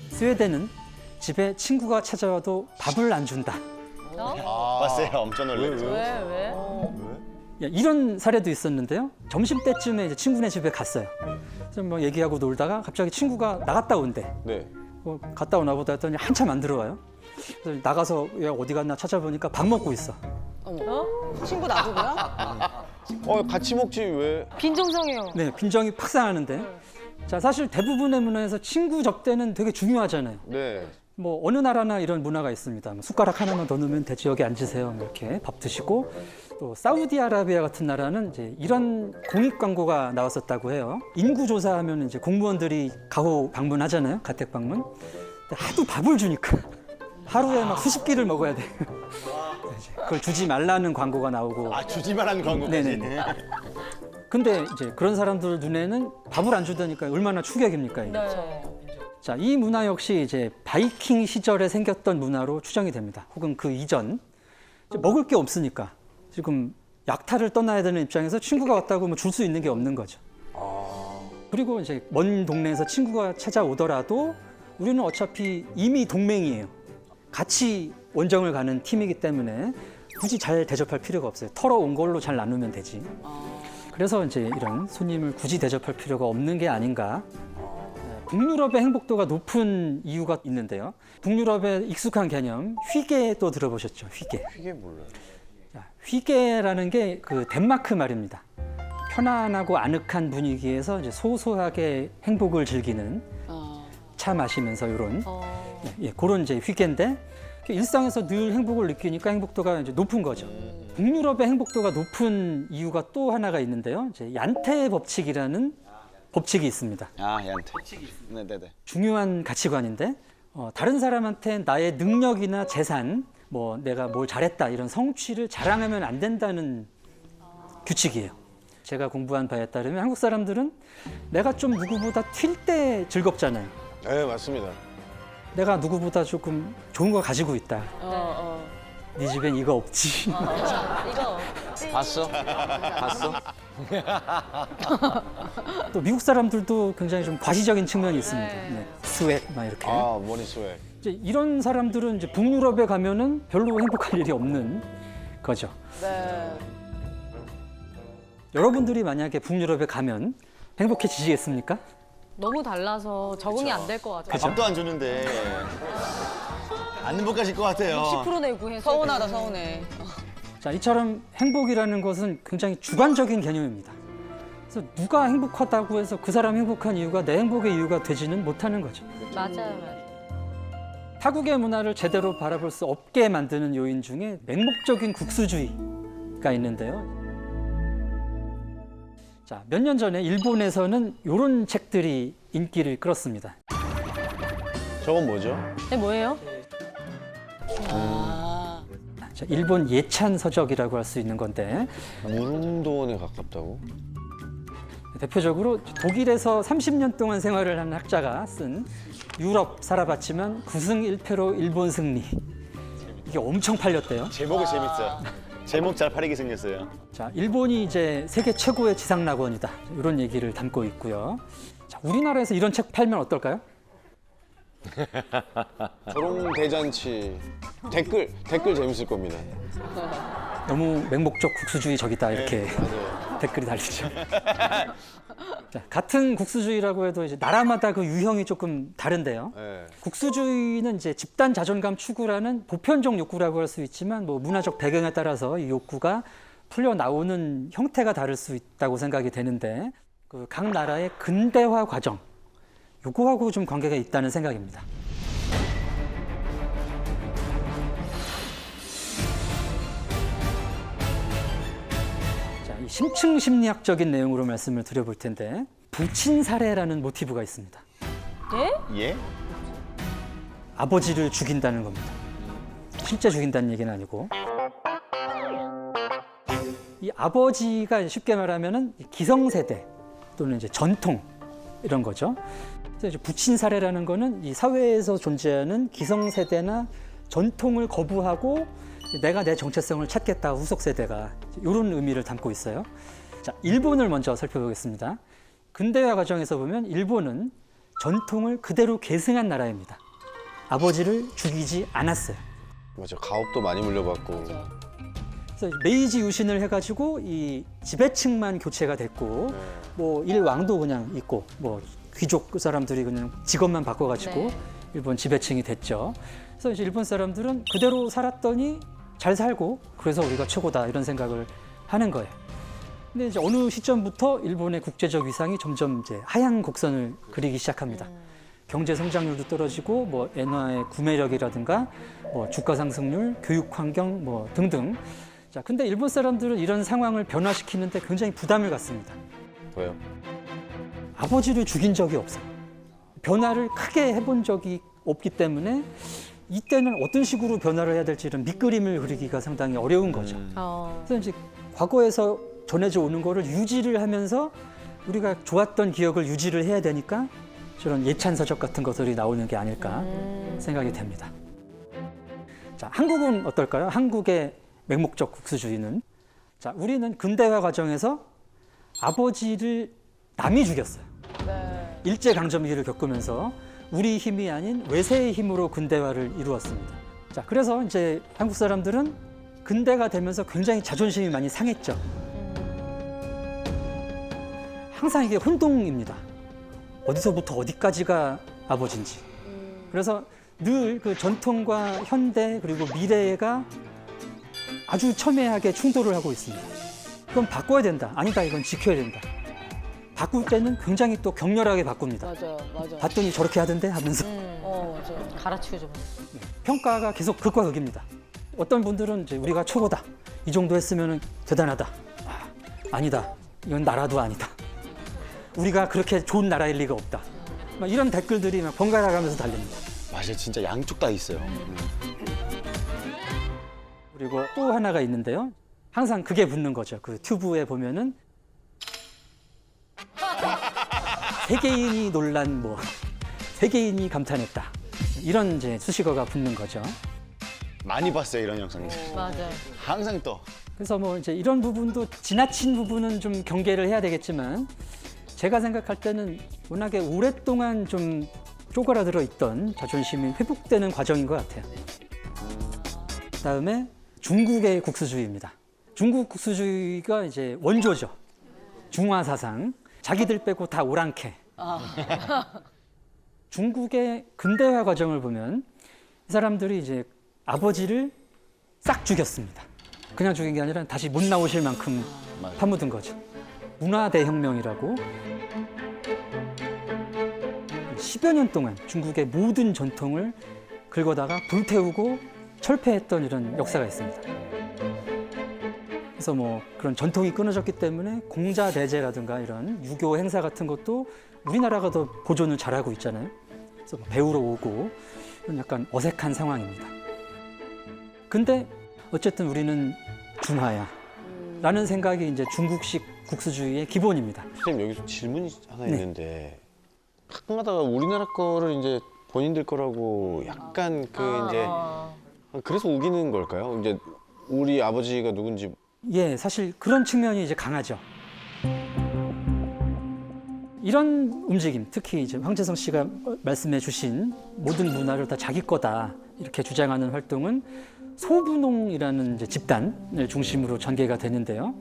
스웨덴은 집에 친구가 찾아와도 밥을 안 준다. 봤어요. 엄청 놀랐죠. 왜? 이런 사례도 있었는데요. 점심 때쯤에 이제 친구네 집에 갔어요. 그래서 뭐 얘기하고 놀다가 갑자기 친구가 나갔다 온대. 네. 갔다 오나 보다 했더니 한참 안 들어와요. 그래서 나가서 얘 어디 갔나 찾아보니까 밥 먹고 있어. 친구 놔두고요? 같이 먹지 왜? 빈정상해요. 네, 빈정이 팍 상하는데. 자, 사실 대부분의 문화에서 친구 접대는 되게 중요하잖아요. 네. 뭐 어느 나라나 이런 문화가 있습니다. 뭐 숟가락 하나만 더 넣으면 돼지 여기 앉으세요. 이렇게 밥 드시고 또 사우디아라비아 같은 나라는 이제 이런 공익 광고가 나왔었다고 해요. 인구 조사하면 이제 공무원들이 가호 방문하잖아요. 가택 방문. 근데 하도 밥을 주니까 하루에 막 수십 끼를 먹어야 돼. 그걸 주지 말라는 광고가 나오고. 주지 말라는 광고까지. 네네. 근데 이제 그런 사람들 눈에는 밥을 안 주다니까 얼마나 충격입니까 이게. 자, 이 문화 역시 이제 바이킹 시절에 생겼던 문화로 추정이 됩니다. 혹은 그 이전 이제 먹을 게 없으니까 지금 약탈을 떠나야 되는 입장에서 친구가 왔다고 뭐 줄 수 있는 게 없는 거죠. 그리고 이제 먼 동네에서 친구가 찾아오더라도 우리는 어차피 이미 동맹이에요. 같이 원정을 가는 팀이기 때문에 굳이 잘 대접할 필요가 없어요. 털어온 걸로 잘 나누면 되지. 그래서 이제 이런 손님을 굳이 대접할 필요가 없는 게 아닌가. 북유럽의 행복도가 높은 이유가 있는데요. 북유럽의 익숙한 개념, 휘게도 들어보셨죠? 휘게. 이게 몰라요. 자, 휘게라는 게 그 덴마크 말입니다. 편안하고 아늑한 분위기에서 이제 소소하게 행복을 즐기는 차 마시면서 이런 그런 이제 휘게인데 일상에서 늘 행복을 느끼니까 행복도가 이제 높은 거죠. 북유럽의 행복도가 높은 이유가 또 하나가 있는데요. 이제 얀테 법칙이라는 법칙이 있습니다. 얀테. 네네네. 중요한 가치관인데 다른 사람한테 나의 능력이나 재산, 뭐 내가 뭘 잘했다 이런 성취를 자랑하면 안 된다는 규칙이에요. 제가 공부한 바에 따르면 한국 사람들은 내가 좀 누구보다 튈 때 즐겁잖아요. 네, 맞습니다. 내가 누구보다 조금 좋은 거 가지고 있다. 네 집엔 이거 없지. 이거 봤어? 봤어? 또 미국 사람들도 굉장히 좀 과시적인 측면이 있습니다. 네. 스웩 막 이렇게. 머리 스웩. 이제 이런 사람들은 이제 북유럽에 가면은 별로 행복할 일이 없는 거죠. 여러분들이 만약에 북유럽에 가면 행복해지시겠습니까? 너무 달라서 적응이 안 될 것 같아요. 밥도 안 주는데 안 행복하실 것 같아요. 10% 내고 해서 서운하다, 서운해. 자, 이처럼 행복이라는 것은 굉장히 주관적인 개념입니다. 그래서 누가 행복하다고 해서 그 사람 행복한 이유가 내 행복의 이유가 되지는 못하는 거죠. 맞아요. 타국의 문화를 제대로 바라볼 수 없게 만드는 요인 중에 맹목적인 국수주의가 있는데요. 자, 몇 년 전에 일본에서는 이런 책들이 인기를 끌었습니다. 저건 뭐죠? 네, 뭐예요? 자, 일본 예찬 서적이라고 할 수 있는 건데 무릉도원에 가깝다고? 대표적으로 독일에서 30년 동안 생활을 한 학자가 쓴 유럽 살아봤지만 9승 1패로 일본 승리. 이게 엄청 팔렸대요. 제목이 재밌어. 제목 잘 팔리게 생겼어요. 자, 일본이 이제 세계 최고의 지상 낙원이다. 이런 얘기를 담고 있고요. 자, 우리나라에서 이런 책 팔면 어떨까요? 결혼 대잔치 댓글 재밌을 겁니다. 너무 맹목적 국수주의적이다 이렇게 맞아요. 댓글이 달리죠. 자, 같은 국수주의라고 해도 이제 나라마다 그 유형이 조금 다른데요. 네. 국수주의는 이제 집단 자존감 추구라는 보편적 욕구라고 할 수 있지만 뭐 문화적 배경에 따라서 이 욕구가 풀려 나오는 형태가 다를 수 있다고 생각이 되는데 그 각 나라의 근대화 과정 요거하고 좀 관계가 있다는 생각입니다. 자, 이 심층 심리학적인 내용으로 말씀을 드려볼 텐데 부친 사례라는 모티브가 있습니다. 예? 아버지를 죽인다는 겁니다. 실제 죽인다는 얘기는 아니고 이 아버지가 쉽게 말하면은 기성세대 또는 이제 전통 이런 거죠. 그래서 이제 부친 사례라는 거는 이 사회에서 존재하는 기성세대나 전통을 거부하고 내가 내 정체성을 찾겠다 후속 세대가 이런 의미를 담고 있어요. 자, 일본을 먼저 살펴보겠습니다. 근대화 과정에서 보면 일본은 전통을 그대로 계승한 나라입니다. 아버지를 죽이지 않았어요. 맞아. 가업도 많이 물려받고. 그래서 메이지 유신을 해가지고 이 지배층만 교체가 됐고 뭐 일왕도 그냥 있고 뭐 귀족 사람들이 그냥 직업만 바꿔가지고 일본 지배층이 됐죠. 그래서 이제 일본 사람들은 그대로 살았더니 잘 살고 그래서 우리가 최고다 이런 생각을 하는 거예요. 근데 이제 어느 시점부터 일본의 국제적 위상이 점점 이제 하향 곡선을 그리기 시작합니다. 경제 성장률도 떨어지고 뭐 엔화의 구매력이라든가 뭐 주가 상승률, 교육 환경 뭐 등등. 자, 근데 일본 사람들은 이런 상황을 변화시키는데 굉장히 부담을 갖습니다. 왜요? 아버지를 죽인 적이 없어요. 변화를 크게 해본 적이 없기 때문에 이때는 어떤 식으로 변화를 해야 될지 이런 밑그림을 그리기가 상당히 어려운 거죠. 그래서 이제 과거에서 전해져 오는 거를 유지를 하면서 우리가 좋았던 기억을 유지를 해야 되니까 저런 예찬서적 같은 것들이 나오는 게 아닐까 생각이 됩니다. 자, 한국은 어떨까요? 한국의 맹목적 국수주의는 자, 우리는 근대화 과정에서 아버지를 남이 죽였어요. 일제강점기를 겪으면서 우리 힘이 아닌 외세의 힘으로 근대화를 이루었습니다. 자, 그래서 이제 한국 사람들은 근대가 되면서 굉장히 자존심이 많이 상했죠. 항상 이게 혼동입니다. 어디서부터 어디까지가 아버지인지. 그래서 늘 그 전통과 현대 그리고 미래가 아주 첨예하게 충돌을 하고 있습니다. 그럼 바꿔야 된다. 아니다. 이건 지켜야 된다. 바꿀 때는 굉장히 또 격렬하게 바꿉니다. 맞아. 봤더니 저렇게 하던데 하면서 맞아. 가르치고 좀. 평가가 계속 극과 극입니다. 어떤 분들은 이제 우리가 최고다. 이 정도 했으면 대단하다. 아니다. 이건 나라도 아니다. 우리가 그렇게 좋은 나라일 리가 없다. 막 이런 댓글들이 막 번갈아 가면서 달립니다. 맞아, 진짜 양쪽 다 있어요. 그리고 또 하나가 있는데요. 항상 그게 붙는 거죠. 그 튜브에 보면은 세계인이 논란 뭐 세계인이 감탄했다. 이런 이제 수식어가 붙는 거죠. 많이 봤어요, 이런 영상들. 맞아. 항상 떠. 그래서 뭐 이제 이런 부분도 지나친 부분은 좀 경계를 해야 되겠지만 제가 생각할 때는 워낙에 오랫동안 좀 쪼그라들어 있던 자존심이 회복되는 과정인 것 같아요. 그다음에 중국의 국수주의입니다. 중국 국수주의가 이제 원조죠. 중화 사상. 자기들 빼고 다 오랑캐. 중국의 근대화 과정을 보면 이 사람들이 이제 아버지를 싹 죽였습니다. 그냥 죽인 게 아니라 다시 못 나오실 만큼 파묻은 거죠. 문화대혁명이라고 10여 년 동안 중국의 모든 전통을 긁어다가 불태우고 철폐했던 이런 역사가 있습니다. 그래서 뭐 그런 전통이 끊어졌기 때문에 공자대제라든가 이런 유교 행사 같은 것도 우리나라가 더 보존을 잘하고 있잖아요. 그래서 뭐 배우러 오고 이런 약간 어색한 상황입니다. 근데 어쨌든 우리는 중화야 라는 생각이 이제 중국식 국수주의의 기본입니다. 선생님 여기서 질문이 하나 있는데 가끔 가다가 우리나라 거를 이제 본인들 거라고 약간 이제 그래서 우기는 걸까요? 이제 우리 아버지가 누군지 예, 사실 그런 측면이 이제 강하죠. 이런 움직임, 특히 이제 황재성 씨가 말씀해 주신 모든 문화를 다 자기 거다 이렇게 주장하는 활동은 소분홍이라는 이제 집단을 중심으로 전개가 되는데요.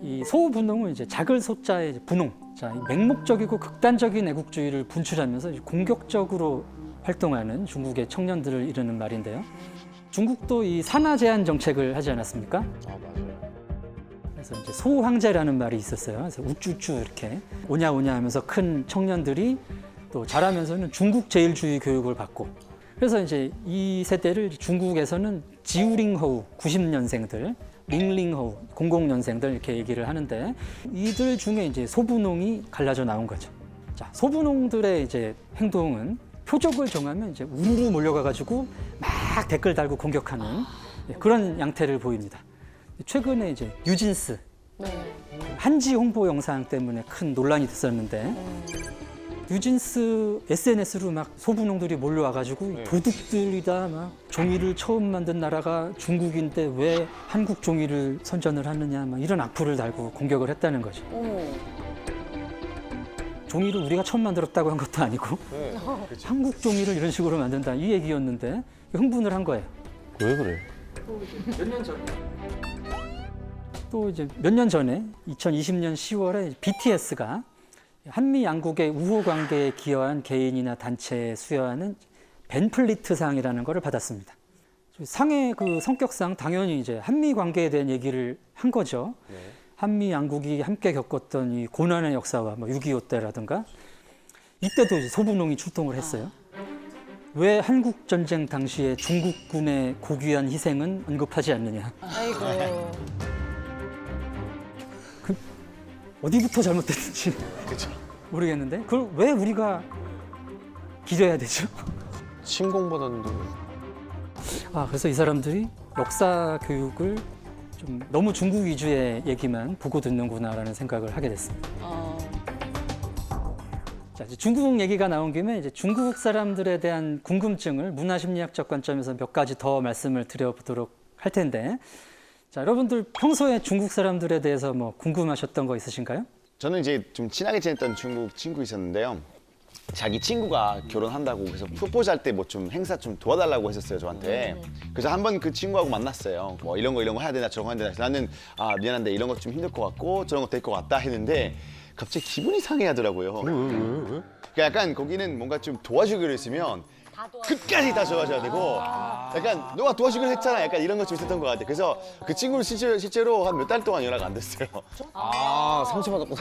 이 소분홍은 이제 작을 소자의 분홍, 자, 맹목적이고 극단적인 애국주의를 분출하면서 공격적으로 활동하는 중국의 청년들을 이르는 말인데요. 중국도 이 산하 제한 정책을 하지 않았습니까? 맞아요. 그래서 이제 소황제라는 말이 있었어요. 그래서 우쭈쭈 이렇게 오냐 오냐 하면서 큰 청년들이 또 자라면서는 중국 제일주의 교육을 받고 그래서 이제 이 세대를 중국에서는 지우링허우 90년생들, 링링허우 00년생들 이렇게 얘기를 하는데 이들 중에 이제 소분홍이 갈라져 나온 거죠. 자, 소분홍들의 이제 행동은 표적을 정하면 이제 우르르 몰려가가지고 막 댓글 달고 공격하는 그런 양태를 보입니다. 최근에 이제 뉴진스 한지 홍보 영상 때문에 큰 논란이 됐었는데 뉴진스 SNS로 막 소분홍들이 몰려와가지고 도둑들이다 막 종이를 처음 만든 나라가 중국인데 왜 한국 종이를 선전을 하느냐 막 이런 악플을 달고 공격을 했다는 거죠. 종이를 우리가 처음 만들었다고 한 것도 아니고 한국 종이를 이런 식으로 만든다 이 얘기였는데 흥분을 한 거예요. 왜 그래? 몇 년 전에 또 이제 몇 년 전에 2020년 10월에 BTS가 한미 양국의 우호 관계에 기여한 개인이나 단체에 수여하는 벤플리트상이라는 것을 받았습니다. 상의 그 성격상 당연히 이제 한미 관계에 대한 얘기를 한 거죠. 한미 양국이 함께 겪었던 이 고난의 역사와 뭐 6.25 때라든가 이때도 이제 소분홍이 출동을 했어요. 왜 한국 전쟁 당시에 중국군의 고귀한 희생은 언급하지 않느냐? 아이고. 어디부터 잘못됐는지 모르겠는데 그걸 왜 우리가 기려야 되죠? 신공받았는데. 아, 그래서 이 사람들이 역사 교육을 좀 너무 중국 위주의 얘기만 보고 듣는구나라는 생각을 하게 됐습니다. 자, 이제 중국 얘기가 나온 김에 이제 중국 사람들에 대한 궁금증을 문화심리학적 관점에서 몇 가지 더 말씀을 드려보도록 할 텐데, 자, 여러분들 평소에 중국 사람들에 대해서 뭐 궁금하셨던 거 있으신가요? 저는 이제 좀 친하게 지냈던 중국 친구 있었는데요. 자기 친구가 결혼한다고 그래서 프로포즈 할 때 뭐 좀 행사 좀 도와달라고 했었어요, 저한테. 그래서 한번 그 친구하고 만났어요. 뭐 이런 거 해야 되나 저런 거 해야 되나. 나는 미안한데 이런 거 좀 힘들 것 같고 저런 거 될 것 같다 했는데 갑자기 기분이 상해하더라고요. 왜? 그러니까 약간 거기는 뭔가 좀 도와주기로 했으면 끝까지 다 도와줘야 되고 약간 너가 도와주기로 했잖아. 약간 이런 거 좀 있었던 것 같아요. 그래서 그 친구는 실제로 한 몇 달 동안 연락 안 됐어요. 상처받았구나.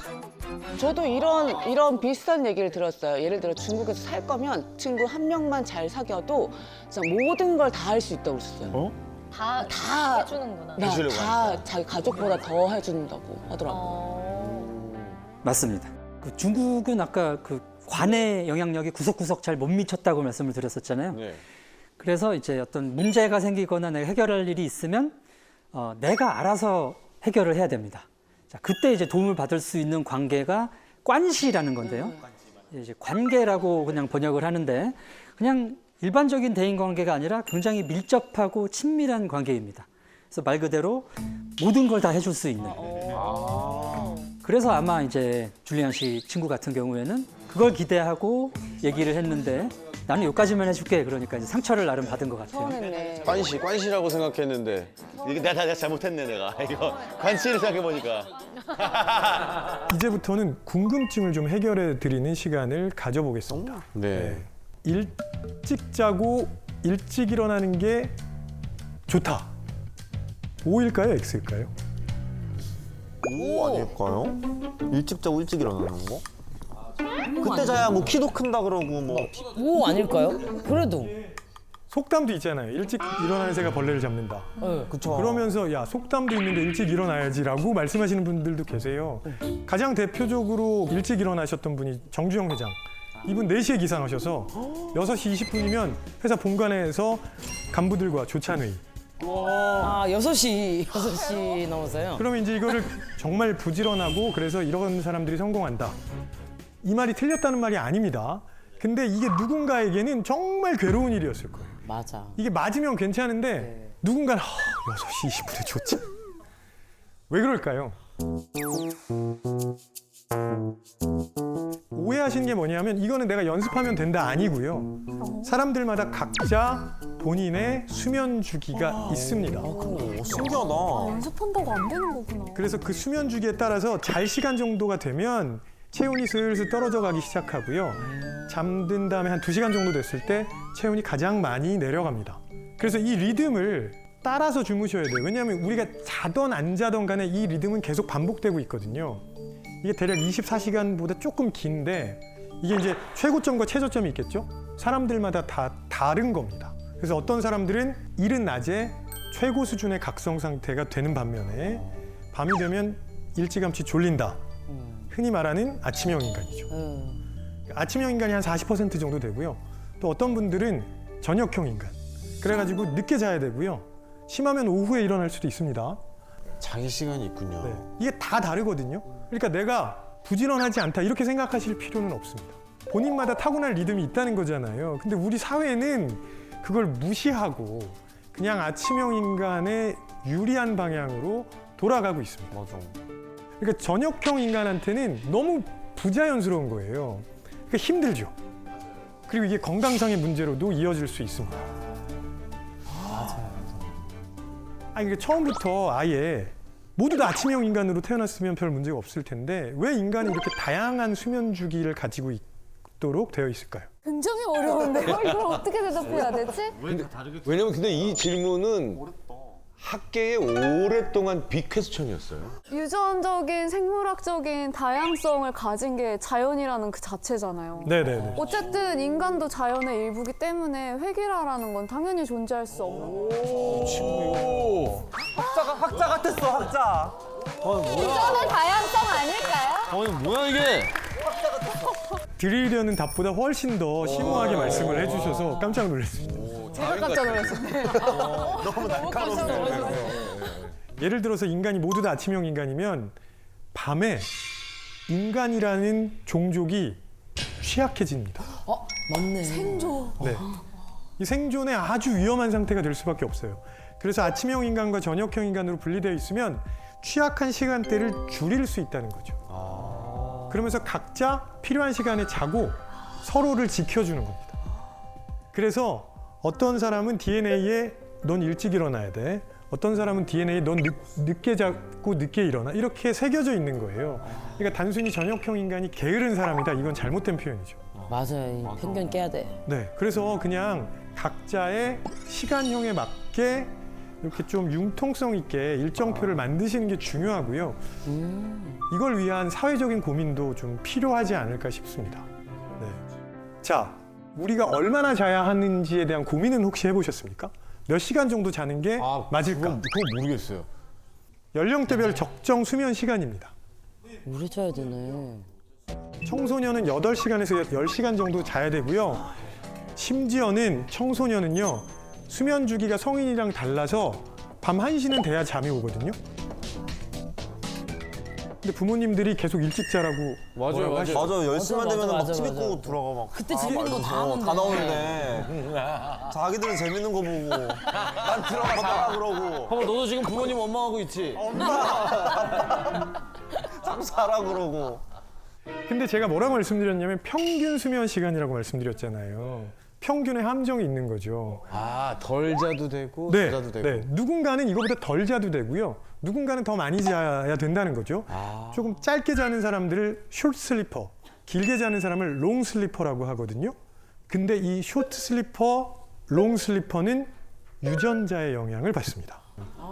저도 이런 비슷한 얘기를 들었어요. 예를 들어 중국에서 살 거면 친구 한 명만 잘 사귀어도 진짜 모든 걸 다 할 수 있다고 그랬어요. 다 해주는구나. 해주려고 다 자기 가족보다 더 해준다고 하더라고요. 맞습니다. 그 중국은 아까 그 관의 영향력이 구석구석 잘 못 미쳤다고 말씀을 드렸었잖아요. 네. 그래서 이제 어떤 문제가 생기거나 내가 해결할 일이 있으면 내가 알아서 해결을 해야 됩니다. 자, 그때 이제 도움을 받을 수 있는 관계가 관시라는 건데요. 이제 관계라고 그냥 번역을 하는데 그냥 일반적인 대인 관계가 아니라 굉장히 밀접하고 친밀한 관계입니다. 그래서 말 그대로 모든 걸 다 해줄 수 있는. 그래서 아마 이제 줄리안 씨 친구 같은 경우에는 그걸 기대하고 얘기를 했는데 나는 여기까지만 해줄게. 그러니까 이제 상처를 나름 받은 것 같아요. 서운했네. 관시라고 생각했는데. 이게 내가 잘못했네 내가. 이거 관시를 생각해보니까. 이제부터는 궁금증을 좀 해결해 드리는 시간을 가져보겠습니다. 네. 일찍 자고 일찍 일어나는 게 좋다. O일까요? X일까요? 오 아닐까요? 일찍 자고 일찍 일어나는 거? 그때 자야 뭐 키도 큰다 그러고 뭐 오 아닐까요? 그래도 속담도 있잖아요. 일찍 일어나는 새가 벌레를 잡는다. 그쵸. 그러면서 야 속담도 있는데 일찍 일어나야지라고 말씀하시는 분들도 계세요. 가장 대표적으로 일찍 일어나셨던 분이 정주영 회장. 이분 4시에 기상하셔서 6시 20분이면 회사 본관에서 간부들과 조찬회의. 아, 6시 넘었어요. 그러면 이제 이거를 정말 부지런하고 그래서 이런 사람들이 성공한다. 이 말이 틀렸다는 말이 아닙니다. 근데 이게 누군가에게는 정말 괴로운 일이었을 거예요. 맞아. 이게 맞으면 괜찮은데 누군가는 6시 20분에 좋지. 왜 그럴까요? 오해하시는 게 뭐냐면 이거는 내가 연습하면 된다 아니고요. 사람들마다 각자 본인의 수면 주기가 있습니다. 신기하다. 연습한다고 안 되는 거구나. 그래서 그 수면 주기에 따라서 잘 시간 정도가 되면 체온이 슬슬 떨어져 가기 시작하고요. 잠든 다음에 한 2시간 정도 됐을 때 체온이 가장 많이 내려갑니다. 그래서 이 리듬을 따라서 주무셔야 돼요. 왜냐하면 우리가 자던 안 자던 간에 이 리듬은 계속 반복되고 있거든요. 이게 대략 24시간보다 조금 긴데 이게 이제 최고점과 최저점이 있겠죠? 사람들마다 다 다른 겁니다. 그래서 어떤 사람들은 이른 낮에 최고 수준의 각성 상태가 되는 반면에 밤이 되면 일찌감치 졸린다. 흔히 말하는 아침형 인간이죠. 아침형 인간이 한 40% 정도 되고요. 또 어떤 분들은 저녁형 인간. 그래가지고 늦게 자야 되고요. 심하면 오후에 일어날 수도 있습니다. 자기 시간이 있군요. 네. 이게 다 다르거든요. 그러니까 내가 부지런하지 않다 이렇게 생각하실 필요는 없습니다. 본인마다 타고날 리듬이 있다는 거잖아요. 근데 우리 사회는 그걸 무시하고 그냥 아침형 인간의 유리한 방향으로 돌아가고 있습니다. 맞아. 그러니까 저녁형 인간한테는 너무 부자연스러운 거예요. 그러니까 힘들죠. 그리고 이게 건강상의 문제로도 이어질 수 있습니다. 아니, 그러니까 처음부터 아예 모두 다 아침형 인간으로 태어났으면 별 문제가 없을 텐데 왜 인간이 이렇게 다양한 수면 주기를 가지고 있도록 되어 있을까요? 굉장히 어려운데요? 이걸 어떻게 대답해야 되지? 왜냐면 근데 이 질문은 학계에 오랫동안 빅 퀘스천이었어요. 유전적인 생물학적인 다양성을 가진 게 자연이라는 그 자체잖아요. 네네네. 어쨌든 인간도 자연의 일부기 때문에 획일화라는 건 당연히 존재할 수 없는 거예요. 학자 같았어, 학자. 유전의 다양성 아닐까요? 아니, 뭐야 이게? 드리려는 답보다 훨씬 더 심오하게 말씀을 해주셔서 깜짝 놀랐습니다. 제가 깜짝 놀랐어요. 너무 날카롭네. 예를 들어서 인간이 모두 다 아침형 인간이면 밤에 인간이라는 종족이 취약해집니다. 맞네. 생존. 네. 이 생존에 아주 위험한 상태가 될 수밖에 없어요. 그래서 아침형 인간과 저녁형 인간으로 분리되어 있으면 취약한 시간대를 줄일 수 있다는 거죠. 그러면서 각자 필요한 시간에 자고 서로를 지켜주는 겁니다. 그래서 어떤 사람은 DNA에 넌 일찍 일어나야 돼. 어떤 사람은 DNA에 넌 늦게 자고 늦게 일어나. 이렇게 새겨져 있는 거예요. 그러니까 단순히 저녁형 인간이 게으른 사람이다. 이건 잘못된 표현이죠. 맞아요. 이 편견 깨야 돼. 네, 그래서 그냥 각자의 시간형에 맞게 이렇게 좀 융통성 있게 일정표를 만드시는 게 중요하고요. 이걸 위한 사회적인 고민도 좀 필요하지 않을까 싶습니다. 네. 자, 우리가 얼마나 자야 하는지에 대한 고민은 혹시 해보셨습니까? 몇 시간 정도 자는 게 맞을까? 그거 모르겠어요. 연령대별 적정 수면 시간입니다. 오래 자야 되네. 청소년은 8시간에서 10시간 정도 자야 되고요. 심지어는 청소년은요. 수면 주기가 성인이랑 달라서 밤 1시는 돼야 잠이 오거든요. 근데 부모님들이 계속 일찍 자라고 맞아요. 맞아, 10시만 되면 맞아, 막 맞아, TV 맞아. 끄고 들어가 막. 그때 재밌는 거 다 하는데. 다 나오는데. 자기들은 재밌는 거 보고. 난 들어가 자라 그러고. 봐봐, 너도 지금 부모님 원망하고 있지? 엄마! 자꾸 자라 그러고. 근데 제가 뭐라고 말씀드렸냐면 평균 수면 시간이라고 말씀드렸잖아요. 평균의 함정이 있는 거죠. 덜 자도 되고, 네, 더 자도 되고. 네. 누군가는 이거보다 덜 자도 되고요. 누군가는 더 많이 자야 된다는 거죠. 조금 짧게 자는 사람들을 숏 슬리퍼, 길게 자는 사람을 롱 슬리퍼라고 하거든요. 근데 이 숏 슬리퍼, 롱 슬리퍼는 유전자의 영향을 받습니다.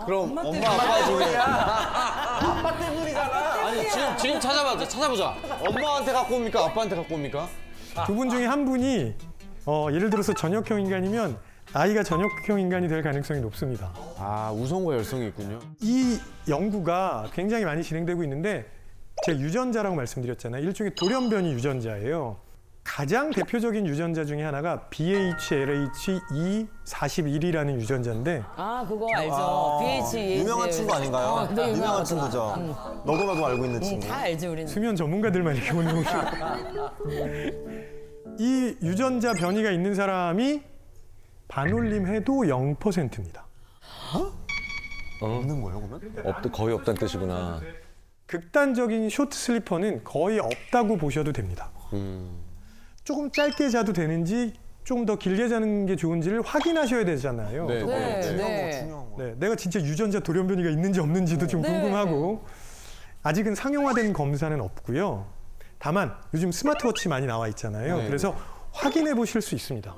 그럼 엄마 아빠 중에. 아빠 때문이잖아. 아니, 지금 찾아보자. 엄마한테 갖고 옵니까? 아빠한테 갖고 옵니까? 두 분 중에 한 분이 예를 들어서 저녁형 인간이면 아이가 전역형 인간이 될 가능성이 높습니다. 아, 우성과 열성이 있군요. 이 연구가 굉장히 많이 진행되고 있는데 제가 유전자라고 말씀드렸잖아요. 일종의 돌연변이 유전자예요. 가장 대표적인 유전자 중에 하나가 BHLH-E41이라는 유전자인데 아 그거 알죠. BH 유명한 친구 아닌가요? 네, 유명한 친구죠. 너도 나도 알고 있는 친구. 다 알지 우리는. 수면 전문가들만 이렇게 오는 거죠. 이 유전자 변이가 있는 사람이 반올림해도 0%입니다. 없는 거예요, 그러면? 거의 없다는 뜻이구나. 극단적인 쇼트 슬리퍼는 거의 없다고 보셔도 됩니다. 조금 짧게 자도 되는지 좀 더 길게 자는 게 좋은지를 확인하셔야 되잖아요. 네. 네, 내가 진짜 유전자 돌연변이가 있는지 없는지도 좀 궁금하고 아직은 상용화된 검사는 없고요. 다만 요즘 스마트워치 많이 나와 있잖아요. 네. 그래서 확인해 보실 수 있습니다.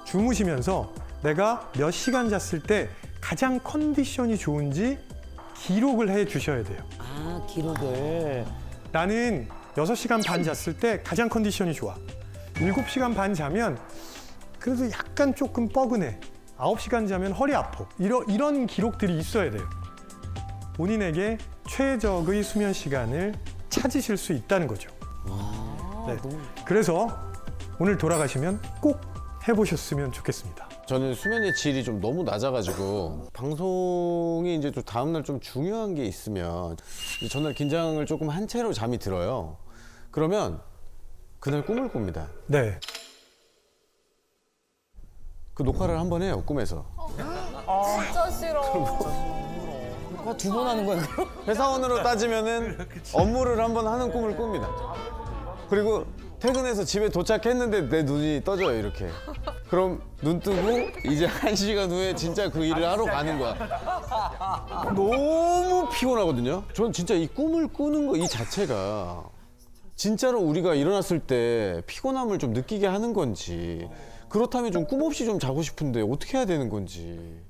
주무시면서 내가 몇 시간 잤을 때 가장 컨디션이 좋은지 기록을 해 주셔야 돼요. 아 기록을. 나는 6시간 반 잤을 때 가장 컨디션이 좋아. 7시간 반 자면 그래도 약간 조금 뻐근해. 9시간 자면 허리 아파. 이런 기록들이 있어야 돼요. 본인에게 최적의 수면 시간을 찾으실 수 있다는 거죠. 네. 그래서 오늘 돌아가시면 꼭 해보셨으면 좋겠습니다. 저는 수면의 질이 좀 너무 낮아가지고 방송이 이제 또 다음날 좀 중요한 게 있으면 이제 전날 긴장을 조금 한 채로 잠이 들어요. 그러면 그날 꿈을 꿉니다. 네. 그 녹화를 한번 해요, 꿈에서. 진짜 싫어. 두 번 하는 거야 그럼? 회사원으로 따지면은 업무를 한번 하는 꿈을 꿉니다. 그리고 퇴근해서 집에 도착했는데 내 눈이 떠져요, 이렇게. 그럼 눈 뜨고 이제 1시간 후에 진짜 그 일을 하러 가는 거야. 너무 피곤하거든요. 전 진짜 이 꿈을 꾸는 거 이 자체가 진짜로 우리가 일어났을 때 피곤함을 좀 느끼게 하는 건지, 그렇다면 좀 꿈 없이 좀 자고 싶은데 어떻게 해야 되는 건지.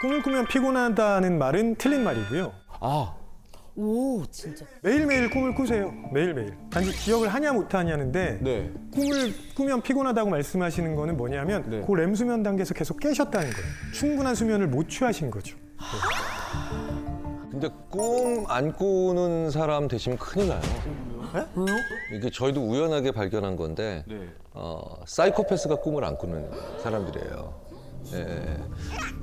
꿈을 꾸면 피곤하다는 말은 틀린 말이고요. 아, 오 진짜. 매일매일 꿈을 꾸세요. 매일매일. 단지 기억을 하냐 못하냐는데 네. 꿈을 꾸면 피곤하다고 말씀하시는 거는 뭐냐면 네. 그 렘수면 단계에서 계속 깨셨다는 거예요. 충분한 수면을 못 취하신 거죠. 근데 꿈 안 꾸는 사람 되시면 큰일 나요. 왜요? 이게 저희도 우연하게 발견한 건데 사이코패스가 꿈을 안 꾸는 사람들이에요. 예.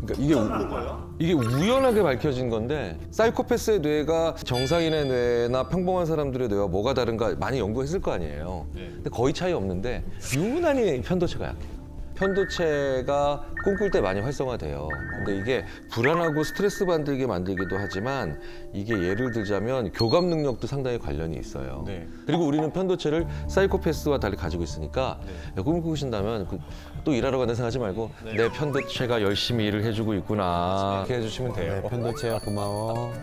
그러니까 이게 우연하게 밝혀진 건데 사이코패스의 뇌가 정상인의 뇌나 평범한 사람들의 뇌와 뭐가 다른가 많이 연구했을 거 아니에요. 근데 거의 차이 없는데 유난히 편도체가 약해요. 편도체가 꿈꿀 때 많이 활성화돼요. 근데 이게 불안하고 스트레스 받게 만들기도 하지만 이게 예를 들자면 교감 능력도 상당히 관련이 있어요. 네. 그리고 우리는 편도체를 사이코패스와 달리 가지고 있으니까 꿈을 꾸신다면 또 일하러 간다 생각하지 말고 내 편도체가 열심히 일을 해주고 있구나 이렇게 해주시면 돼요. 편도체야 고마워.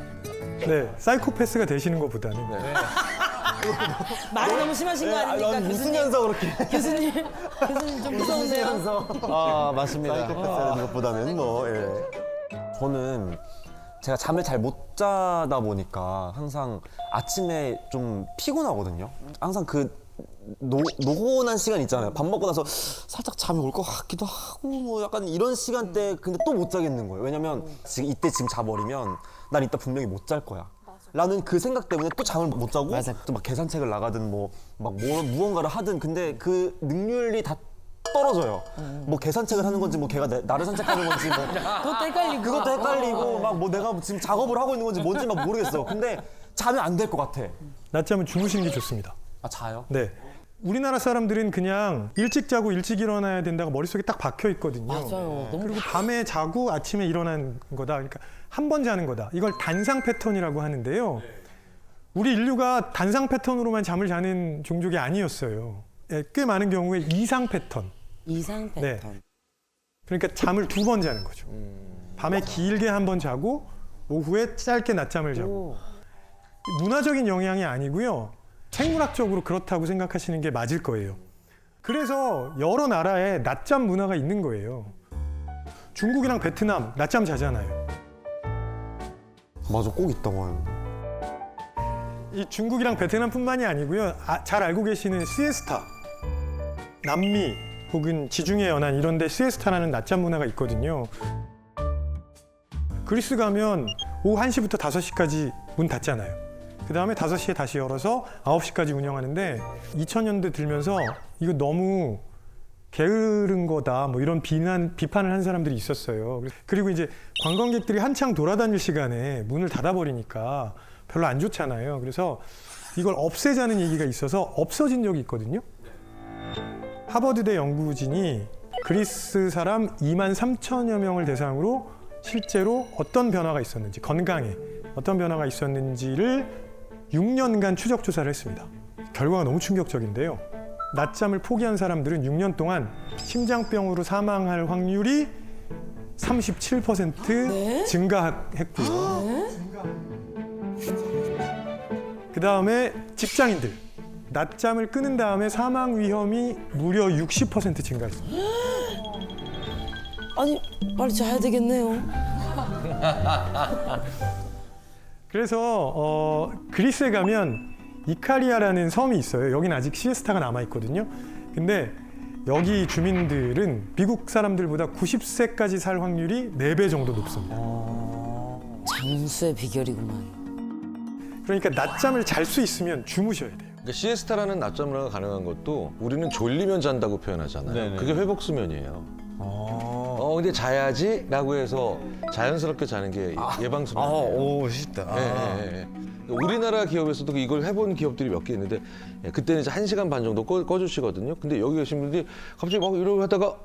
네, 사이코패스가 되시는 것보다는 말이 너무 심하신 거 아닙니까? 웃으면서 그렇게. 교수님 좀 무서운데요? 아, 맞습니다. 사이코패스 하는 것보다는 뭐, 예. 저는 제가 잠을 잘 못 자다 보니까 항상 아침에 좀 피곤하거든요. 항상 그 노곤한 시간 있잖아요. 밥 먹고 나서 살짝 잠이 올 것 같기도 하고 뭐 약간 이런 시간대 근데 또 못 자겠는 거예요. 왜냐면 지금 자버리면 난 이따 분명히 못 잘 거야. 라는 그 생각 때문에 또 잠을 못 자고 또 막 계산책을 나가든 무언가를 하든 근데 그 능률이 다 떨어져요. 뭐 계산책을 하는 건지 뭐 걔가 나를 산책하는 건지 뭐 그것도 헷갈리고 막 뭐 내가 지금 작업을 하고 있는 건지 뭔지 막 모르겠어. 근데 자면 안 될 것 같아. 낮잠은 주무시는 게 좋습니다. 아 자요? 네. 우리나라 사람들은 그냥 일찍 자고 일찍 일어나야 된다고 머릿속에 딱 박혀 있거든요. 맞아요. 너무 그리고 밤에 자고 아침에 일어난 거다. 그러니까 한 번 자는 거다. 이걸 단상 패턴이라고 하는데요. 우리 인류가 단상 패턴으로만 잠을 자는 종족이 아니었어요. 꽤 많은 경우에 이상 패턴. 이상 패턴. 네. 그러니까 잠을 2번 자는 거죠. 밤에 길게 한 번 자고 오후에 짧게 낮잠을 자고. 문화적인 영향이 아니고요. 생물학적으로 그렇다고 생각하시는 게 맞을 거예요. 그래서 여러 나라에 낮잠 문화가 있는 거예요. 중국이랑 베트남 낮잠 자잖아요. 맞아, 꼭 있다고 하는데. 이 중국이랑 베트남뿐만이 아니고요. 잘 알고 계시는 시에스타, 남미, 혹은 지중해 연안 이런 데 시에스타라는 낮잠 문화가 있거든요. 그리스 가면 오후 1시부터 5시까지 문 닫잖아요. 그 다음에 5시에 다시 열어서 9시까지 운영하는데 2000년대 들면서 이거 너무 게으른 거다 뭐 이런 비판을 한 사람들이 있었어요. 그리고 이제 관광객들이 한창 돌아다닐 시간에 문을 닫아버리니까 별로 안 좋잖아요. 그래서 이걸 없애자는 얘기가 있어서 없어진 적이 있거든요. 하버드대 연구진이 그리스 사람 2만 3천여 명을 대상으로 실제로 어떤 변화가 있었는지, 건강에 어떤 변화가 있었는지를 6년간 추적 조사를 했습니다. 결과가 너무 충격적인데요. 낮잠을 포기한 사람들은 6년 동안 심장병으로 사망할 확률이 37% 증가했고요. 그 다음에 직장인들, 낮잠을 끊은 다음에 사망 위험이 무려 60% 증가했습니다. 아니 빨리 자야 되겠네요. 그래서 그리스에 가면 이카리아라는 섬이 있어요. 여긴 아직 시에스타가 남아있거든요. 근데 여기 주민들은 미국 사람들보다 90세까지 살 확률이 4배 정도 높습니다. 장수의 비결이구만. 그러니까 낮잠을 잘 수 있으면 주무셔야 돼요. 그러니까 시에스타라는 낮잠 문화가 가능한 것도 우리는 졸리면 잔다고 표현하잖아요. 네네. 그게 회복 수면이에요. 근데 자야지라고 해서 자연스럽게 자는 게 예방 수면. 오, 멋있다. 예. 우리나라 기업에서도 이걸 해본 기업들이 몇 개 있는데 그때는 이제 1시간 반 정도 꺼주시거든요. 근데 여기 계신 분들이 갑자기 막 이러고 하다가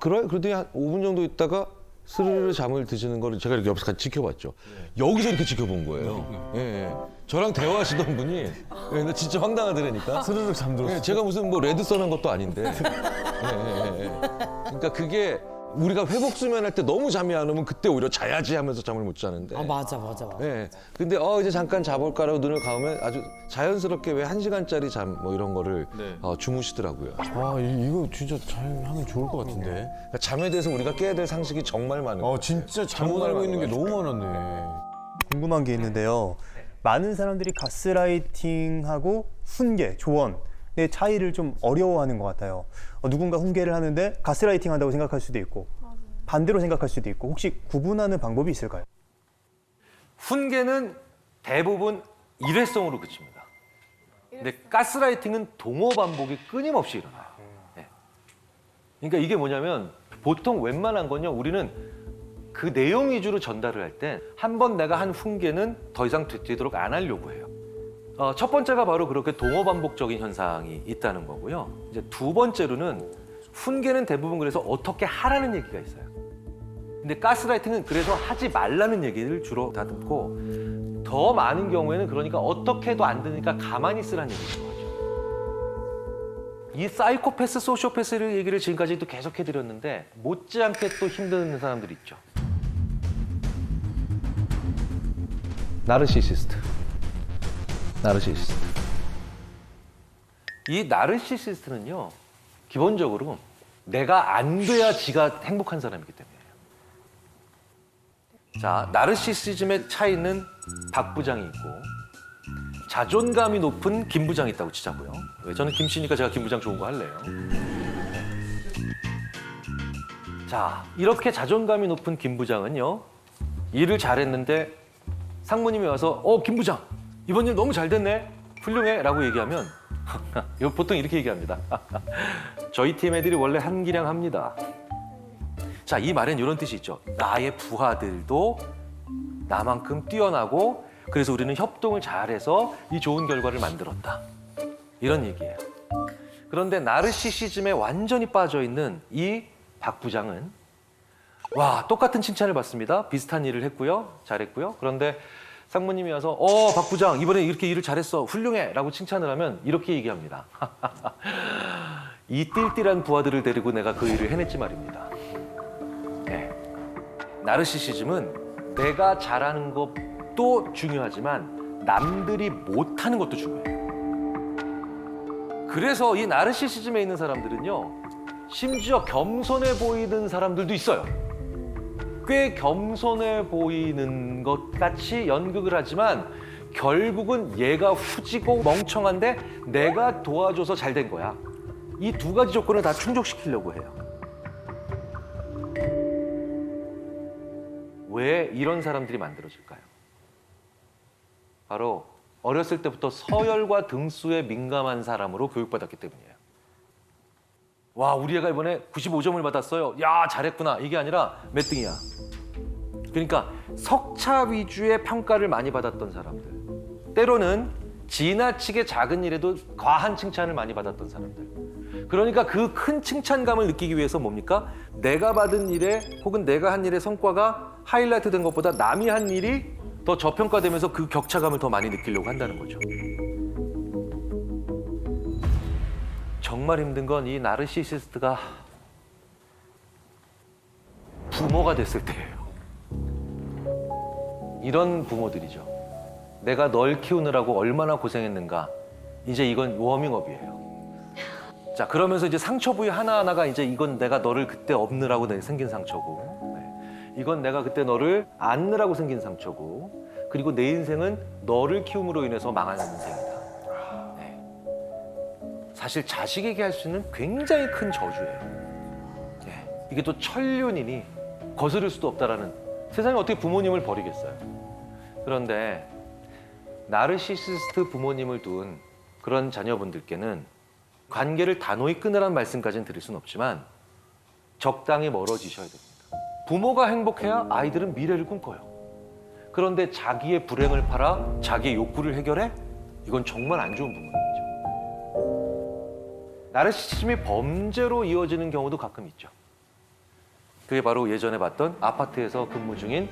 그래? 그러더니 한 5분 정도 있다가 스르르 잠을 드시는 거를 제가 이렇게 옆에서 같이 지켜봤죠. 여기서 이렇게 지켜본 거예요. 예. 저랑 대화하시던 분이 나 진짜 황당하더라니까. 스르륵 잠들었어. 제가 무슨 뭐 레드선 한 것도 아닌데. 그러니까 그게 우리가 회복 수면할 때 너무 잠이 안 오면 그때 오히려 자야지 하면서 잠을 못 자는데. 맞아. 예. 근데 이제 잠깐 자볼까라고 눈을 감으면 아주 자연스럽게 왜 1시간짜리 잠 뭐 이런 거를 주무시더라고요. 이거 진짜 잘 하면 좋을 것 같은데. 그러니까 잠에 대해서 우리가 깨야 될 상식이 정말 많은 거예요. 진짜 잘못 알고 있는 게 너무 많았네. 궁금한 게 있는데요. 많은 사람들이 가스라이팅하고 훈계, 조언의 차이를 좀 어려워하는 것 같아요. 누군가 훈계를 하는데 가스라이팅 한다고 생각할 수도 있고 반대로 생각할 수도 있고 혹시 구분하는 방법이 있을까요? 훈계는 대부분 일회성으로 그칩니다. 근데 가스라이팅은 동어 반복이 끊임없이 일어나요. 네. 그러니까 이게 뭐냐면 보통 웬만한 건요, 우리는 그 내용 위주로 전달을 할 때 한 번 내가 한 훈계는 더 이상 되도록 안 하려고 해요. 첫 번째가 바로 그렇게 동어 반복적인 현상이 있다는 거고요. 이제 두 번째로는 훈계는 대부분 그래서 어떻게 하라는 얘기가 있어요. 근데 가스라이팅은 그래서 하지 말라는 얘기를 주로 다듬고 더 많은 경우에는 그러니까 어떻게 해도 안 되니까 가만히 있으라는 얘기인 거죠. 이 사이코패스, 소시오패스를 얘기를 지금까지도 계속 해드렸는데 못지않게 또 힘든 사람들이 있죠. 나르시시스트. 이 나르시시스트는요, 기본적으로 내가 안 돼야 지가 행복한 사람이기 때문이에요. 자, 나르시시즘의 차이는 박 부장이 있고 자존감이 높은 김 부장이 있다고 치자고요. 저는 김 씨니까 제가 김 부장 좋은 거 할래요. 자, 이렇게 자존감이 높은 김 부장은요, 일을 잘했는데 상무님이 와서 김 부장 이번 일 너무 잘 됐네, 훌륭해 라고 얘기하면 보통 이렇게 얘기합니다. 저희 팀 애들이 원래 한기량 합니다. 자, 이 말엔 이런 뜻이 있죠. 나의 부하들도 나만큼 뛰어나고 그래서 우리는 협동을 잘해서 이 좋은 결과를 만들었다, 이런 얘기예요. 그런데 나르시시즘에 완전히 빠져있는 이 박 부장은 똑같은 칭찬을 받습니다. 비슷한 일을 했고요, 잘했고요. 그런데 상무님이 와서 박 부장 이번에 이렇게 일을 잘했어, 훌륭해 라고 칭찬을 하면 이렇게 얘기합니다. 이 띨띨한 부하들을 데리고 내가 그 일을 해냈지 말입니다. 네. 나르시시즘은 내가 잘하는 것도 중요하지만 남들이 못하는 것도 중요해요. 그래서 이 나르시시즘에 있는 사람들은요, 심지어 겸손해 보이는 사람들도 있어요. 꽤 겸손해 보이는 것 같이 연극을 하지만 결국은 얘가 후지고 멍청한데 내가 도와줘서 잘 된 거야, 이 두 가지 조건을 다 충족시키려고 해요. 왜 이런 사람들이 만들어질까요? 바로 어렸을 때부터 서열과 등수에 민감한 사람으로 교육받았기 때문이에요. 와, 우리 애가 이번에 95점을 받았어요. 야, 잘했구나. 이게 아니라 몇 등이야. 그러니까 석차 위주의 평가를 많이 받았던 사람들. 때로는 지나치게 작은 일에도 과한 칭찬을 많이 받았던 사람들. 그러니까 그 큰 칭찬감을 느끼기 위해서 뭡니까? 내가 받은 일에 혹은 내가 한 일의 성과가 하이라이트 된 것보다 남이 한 일이 더 저평가되면서 그 격차감을 더 많이 느끼려고 한다는 거죠. 정말 힘든 건 이 나르시시스트가 부모가 됐을 때예요. 이런 부모들이죠. 내가 널 키우느라고 얼마나 고생했는가. 이제 이건 워밍업이에요. 자, 그러면서 이제 상처 부위 하나하나가 이제 이건 내가 너를 그때 없느라고 생긴 상처고, 이건 내가 그때 너를 안느라고 생긴 상처고, 그리고 내 인생은 너를 키움으로 인해서 망하는 인생이다. 네. 사실 자식에게 할 수 있는 굉장히 큰 저주예요. 네. 이게 또 천륜이니 거스를 수도 없다라는, 세상에 어떻게 부모님을 버리겠어요. 그런데 나르시시스트 부모님을 둔 그런 자녀분들께는 관계를 단호히 끊으라는 말씀까지는 드릴 수는 없지만 적당히 멀어지셔야 됩니다. 부모가 행복해야 아이들은 미래를 꿈꿔요. 그런데 자기의 불행을 팔아 자기의 욕구를 해결해? 이건 정말 안 좋은 부모님이죠. 나르시시즘이 범죄로 이어지는 경우도 가끔 있죠. 그게 바로 예전에 봤던 아파트에서 근무 중인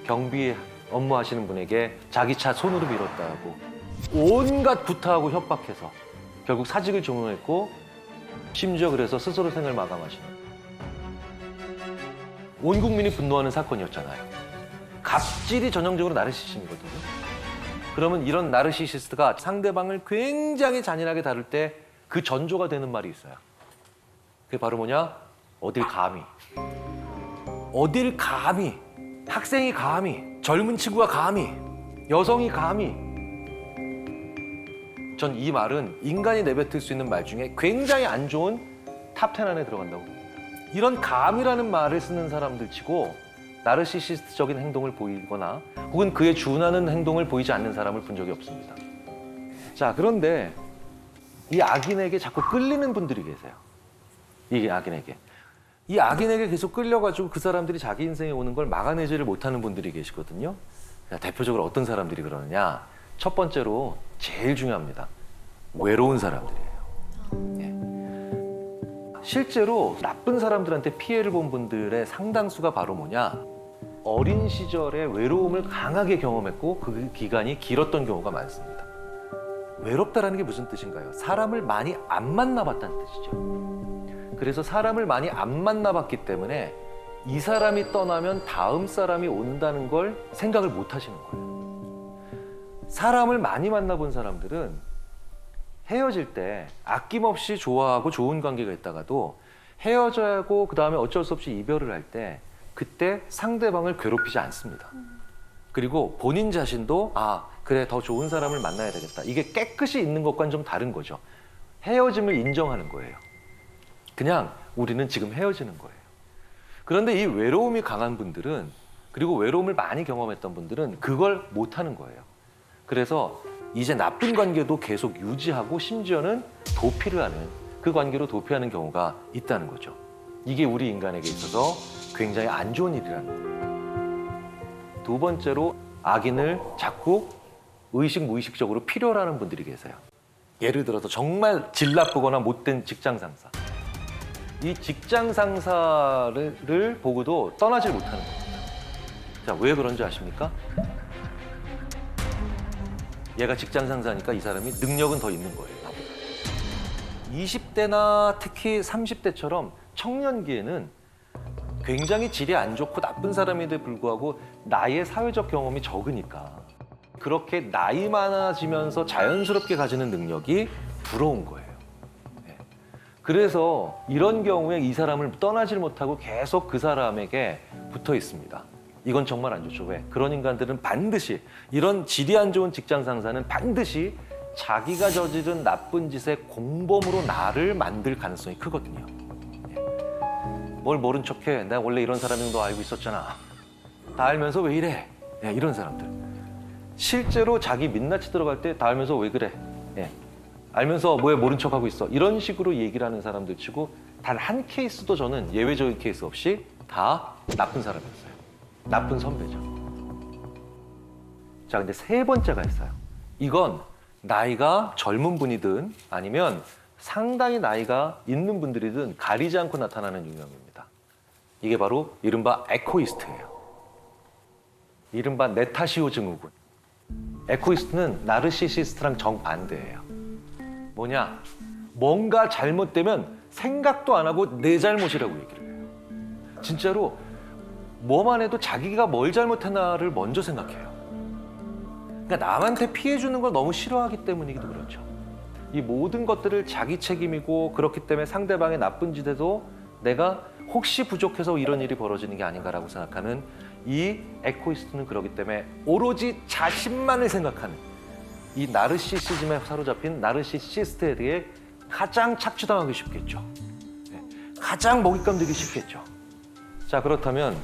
경비 업무하시는 분에게 자기 차 손으로 밀었다고 온갖 구타하고 협박해서 결국 사직을 종용했고, 심지어 그래서 스스로 생을 마감하시는, 온 국민이 분노하는 사건이었잖아요. 갑질이 전형적으로 나르시시즘이거든요. 그러면 이런 나르시시스트가 상대방을 굉장히 잔인하게 다룰 때 그 전조가 되는 말이 있어요. 그게 바로 뭐냐? 어딜 감히. 어딜 감히. 학생이 감히. 젊은 친구가 감히. 여성이 감히. 전 이 말은 인간이 내뱉을 수 있는 말 중에 굉장히 안 좋은 탑10 안에 들어간다고 봅니다. 이런 감이라는 말을 쓰는 사람들 치고 나르시시스트적인 행동을 보이거나 혹은 그에 준하는 행동을 보이지 않는 사람을 본 적이 없습니다. 자, 그런데 이 악인에게 자꾸 끌리는 분들이 계세요. 이 악인에게. 이 악인에게 계속 끌려가지고 그 사람들이 자기 인생에 오는 걸 막아내지를 못하는 분들이 계시거든요. 대표적으로 어떤 사람들이 그러느냐. 첫 번째로 제일 중요합니다. 외로운 사람들이에요. 예. 실제로 나쁜 사람들한테 피해를 본 분들의 상당수가 바로 뭐냐. 어린 시절에 외로움을 강하게 경험했고 그 기간이 길었던 경우가 많습니다. 외롭다라는 게 무슨 뜻인가요? 사람을 많이 안 만나봤다는 뜻이죠. 그래서 사람을 많이 안 만나봤기 때문에 이 사람이 떠나면 다음 사람이 온다는 걸 생각을 못 하시는 거예요. 사람을 많이 만나본 사람들은 헤어질 때 아낌없이 좋아하고 좋은 관계가 있다가도 헤어져야 하고 그 다음에 어쩔 수 없이 이별을 할 때 그때 상대방을 괴롭히지 않습니다. 그리고 본인 자신도 그래 더 좋은 사람을 만나야 되겠다. 이게 깨끗이 있는 것과는 좀 다른 거죠. 헤어짐을 인정하는 거예요. 그냥 우리는 지금 헤어지는 거예요. 그런데 이 외로움이 강한 분들은, 그리고 외로움을 많이 경험했던 분들은 그걸 못하는 거예요. 그래서 이제 나쁜 관계도 계속 유지하고 심지어는 도피를 하는, 그 관계로 도피하는 경우가 있다는 거죠. 이게 우리 인간에게 있어서 굉장히 안 좋은 일이라는 거예요. 두 번째로 악인을 자꾸 의식 무의식적으로 필요로 하는 분들이 계세요. 예를 들어서 정말 질 나쁘거나 못된 직장 상사. 이 직장 상사를 보고도 떠나질 못하는 겁니다. 자, 왜 그런지 아십니까? 얘가 직장 상사니까 이 사람이 능력은 더 있는 거예요. 20대나 특히 30대처럼 청년기에는 굉장히 질이 안 좋고 나쁜 사람인데 불구하고 나의 사회적 경험이 적으니까 그렇게 나이 많아지면서 자연스럽게 가지는 능력이 부러운 거예요. 그래서 이런 경우에 이 사람을 떠나질 못하고 계속 그 사람에게 붙어 있습니다. 이건 정말 안 좋죠. 왜? 그런 인간들은 반드시, 이런 질이 안 좋은 직장 상사는 반드시 자기가 저지른 나쁜 짓의 공범으로 나를 만들 가능성이 크거든요. 뭘 모른 척해. 내가 원래 이런 사람인 거 알고 있었잖아. 다 알면서 왜 이래? 이런 사람들. 실제로 자기 민낯이 들어갈 때 다 알면서 왜 그래? 알면서 왜 모른 척하고 있어? 이런 식으로 얘기를 하는 사람들 치고 단 한 케이스도 저는 예외적인 케이스 없이 다 나쁜 사람이었어요. 나쁜 선배죠. 자, 근데 세 번째가 있어요. 이건 나이가 젊은 분이든 아니면 상당히 나이가 있는 분들이든 가리지 않고 나타나는 유형입니다. 이게 바로 이른바 에코이스트예요. 이른바 네타시오 증후군. 에코이스트는 나르시시스트랑 정반대예요. 뭐냐? 뭔가 잘못되면 생각도 안 하고 내 잘못이라고 얘기를 해요. 진짜로 뭐만 해도 자기가 뭘 잘못했나를 먼저 생각해요. 그러니까 남한테 피해 주는 걸 너무 싫어하기 때문이기도 그렇죠. 이 모든 것들을 자기 책임이고 그렇기 때문에 상대방의 나쁜 짓에도 내가 혹시 부족해서 이런 일이 벌어지는 게 아닌가라고 생각하는 이 에코이스트는 그렇기 때문에 오로지 자신만을 생각하는 이 나르시시즘에 사로잡힌 나르시시스트에 대해 가장 착취당하기 쉽겠죠. 가장 먹잇감 되기 쉽겠죠. 자, 그렇다면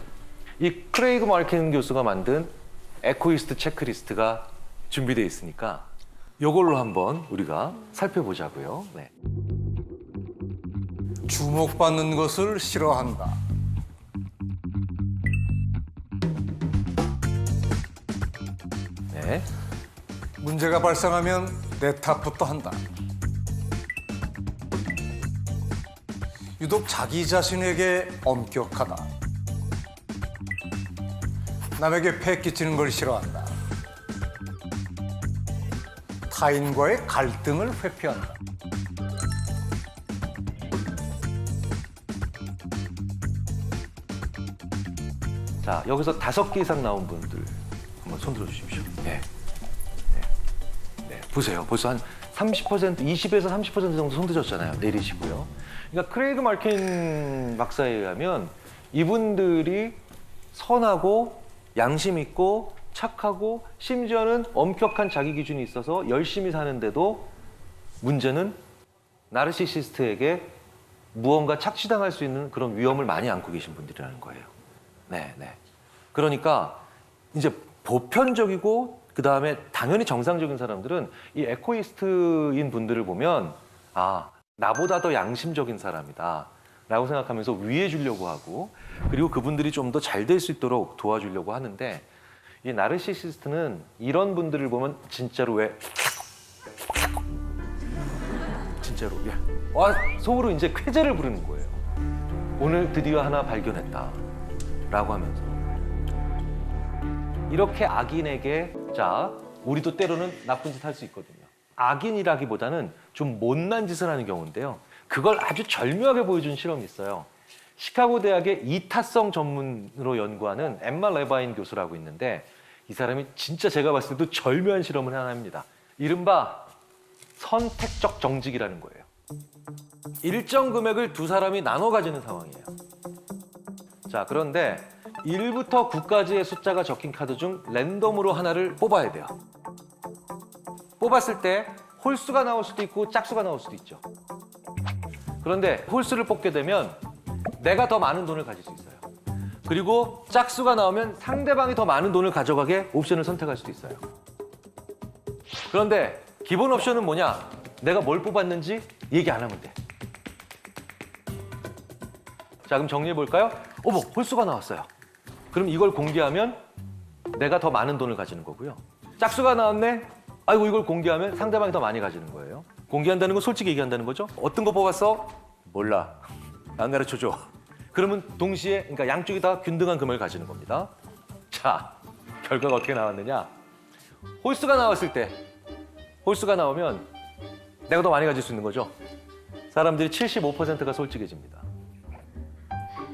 이 크레이그 마르킨 교수가 만든 에코이스트 체크리스트가 준비되어 있으니까 이걸로 한번 우리가 살펴보자고요. 네. 주목받는 것을 싫어한다. 네. 문제가 발생하면 내 탓부터 한다. 유독 자기 자신에게 엄격하다. 남에게 폐 끼치는 걸 싫어한다. 타인과의 갈등을 회피한다. 자, 여기서 5개 이상 나온 분들 한번 손들어 주십시오. 네. 보세요. 벌써 한 30%, 20에서 30% 정도 손드셨잖아요. 내리시고요. 그러니까 크레이그 마르킨 박사에 의하면 이분들이 선하고 양심 있고 착하고 심지어는 엄격한 자기 기준이 있어서 열심히 사는데도 문제는 나르시시스트에게 무언가 착취당할 수 있는 그런 위험을 많이 안고 계신 분들이라는 거예요. 네. 그러니까 이제 보편적이고 그다음에 당연히 정상적인 사람들은 이 에코이스트인 분들을 보면 아, 나보다 더 양심적인 사람이다 라고 생각하면서 위해 주려고 하고 그리고 그분들이 좀 더 잘 될 수 있도록 도와주려고 하는데 이 나르시시스트는 이런 분들을 보면 진짜로 왜 진짜로 속으로 이제 쾌재를 부르는 거예요. 오늘 드디어 하나 발견했다 라고 하면서 이렇게 악인에게 자, 우리도 때로는 나쁜 짓 할 수 있거든요. 악인이라기보다는 좀 못난 짓을 하는 경우인데요. 그걸 아주 절묘하게 보여준 실험이 있어요. 시카고 대학의 이타성 전문으로 연구하는 엠마 레바인 교수라고 있는데 이 사람이 진짜 제가 봤을 때도 절묘한 실험을 하나 합니다. 이른바 선택적 정직이라는 거예요. 일정 금액을 두 사람이 나눠 가지는 상황이에요. 자, 그런데 1부터 9까지의 숫자가 적힌 카드 중 랜덤으로 하나를 뽑아야 돼요. 뽑았을 때 홀수가 나올 수도 있고 짝수가 나올 수도 있죠. 그런데 홀수를 뽑게 되면 내가 더 많은 돈을 가질 수 있어요. 그리고 짝수가 나오면 상대방이 더 많은 돈을 가져가게 옵션을 선택할 수도 있어요. 그런데 기본 옵션은 뭐냐? 내가 뭘 뽑았는지 얘기 안 하면 돼. 자, 그럼 정리해 볼까요? 어머, 홀수가 나왔어요. 그럼 이걸 공개하면 내가 더 많은 돈을 가지는 거고요. 짝수가 나왔네? 아이고, 이걸 공개하면 상대방이 더 많이 가지는 거예요. 공개한다는 건 솔직히 얘기한다는 거죠. 어떤 거 뽑았어? 몰라. 안 가르쳐줘. 그러면 동시에, 그러니까 양쪽이 다 균등한 금액을 가지는 겁니다. 자, 결과가 어떻게 나왔느냐? 홀수가 나왔을 때, 홀수가 나오면 내가 더 많이 가질 수 있는 거죠. 사람들이 75%가 솔직해집니다.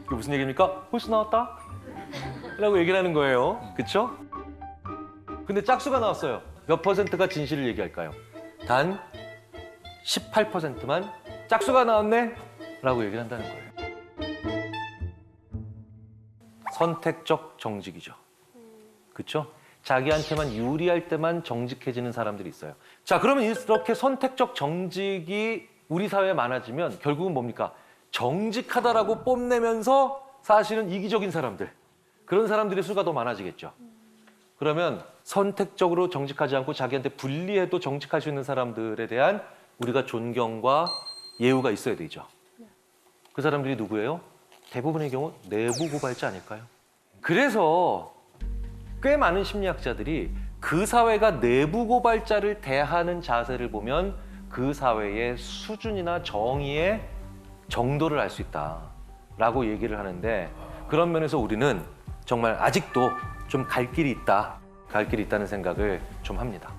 이게 무슨 얘기입니까? 홀수 나왔다? 라고 얘기를 하는 거예요. 그쵸? 근데 짝수가 나왔어요. 몇 퍼센트가 진실을 얘기할까요? 단 18%만 짝수가 나왔네? 라고 얘기를 한다는 거예요. 선택적 정직이죠. 그쵸? 자기한테만 유리할 때만 정직해지는 사람들이 있어요. 자, 그러면 이렇게 선택적 정직이 우리 사회에 많아지면 결국은 뭡니까? 정직하다라고 뽐내면서 사실은 이기적인 사람들, 그런 사람들의 수가 더 많아지겠죠. 그러면 선택적으로 정직하지 않고 자기한테 불리해도 정직할 수 있는 사람들에 대한 우리가 존경과 예우가 있어야 되죠. 그 사람들이 누구예요? 대부분의 경우 내부 고발자 아닐까요? 그래서 꽤 많은 심리학자들이 그 사회가 내부 고발자를 대하는 자세를 보면 그 사회의 수준이나 정의의 정도를 알 수 있다라고 얘기를 하는데, 그런 면에서 우리는 정말 아직도 좀 갈 길이 있다는 생각을 좀 합니다.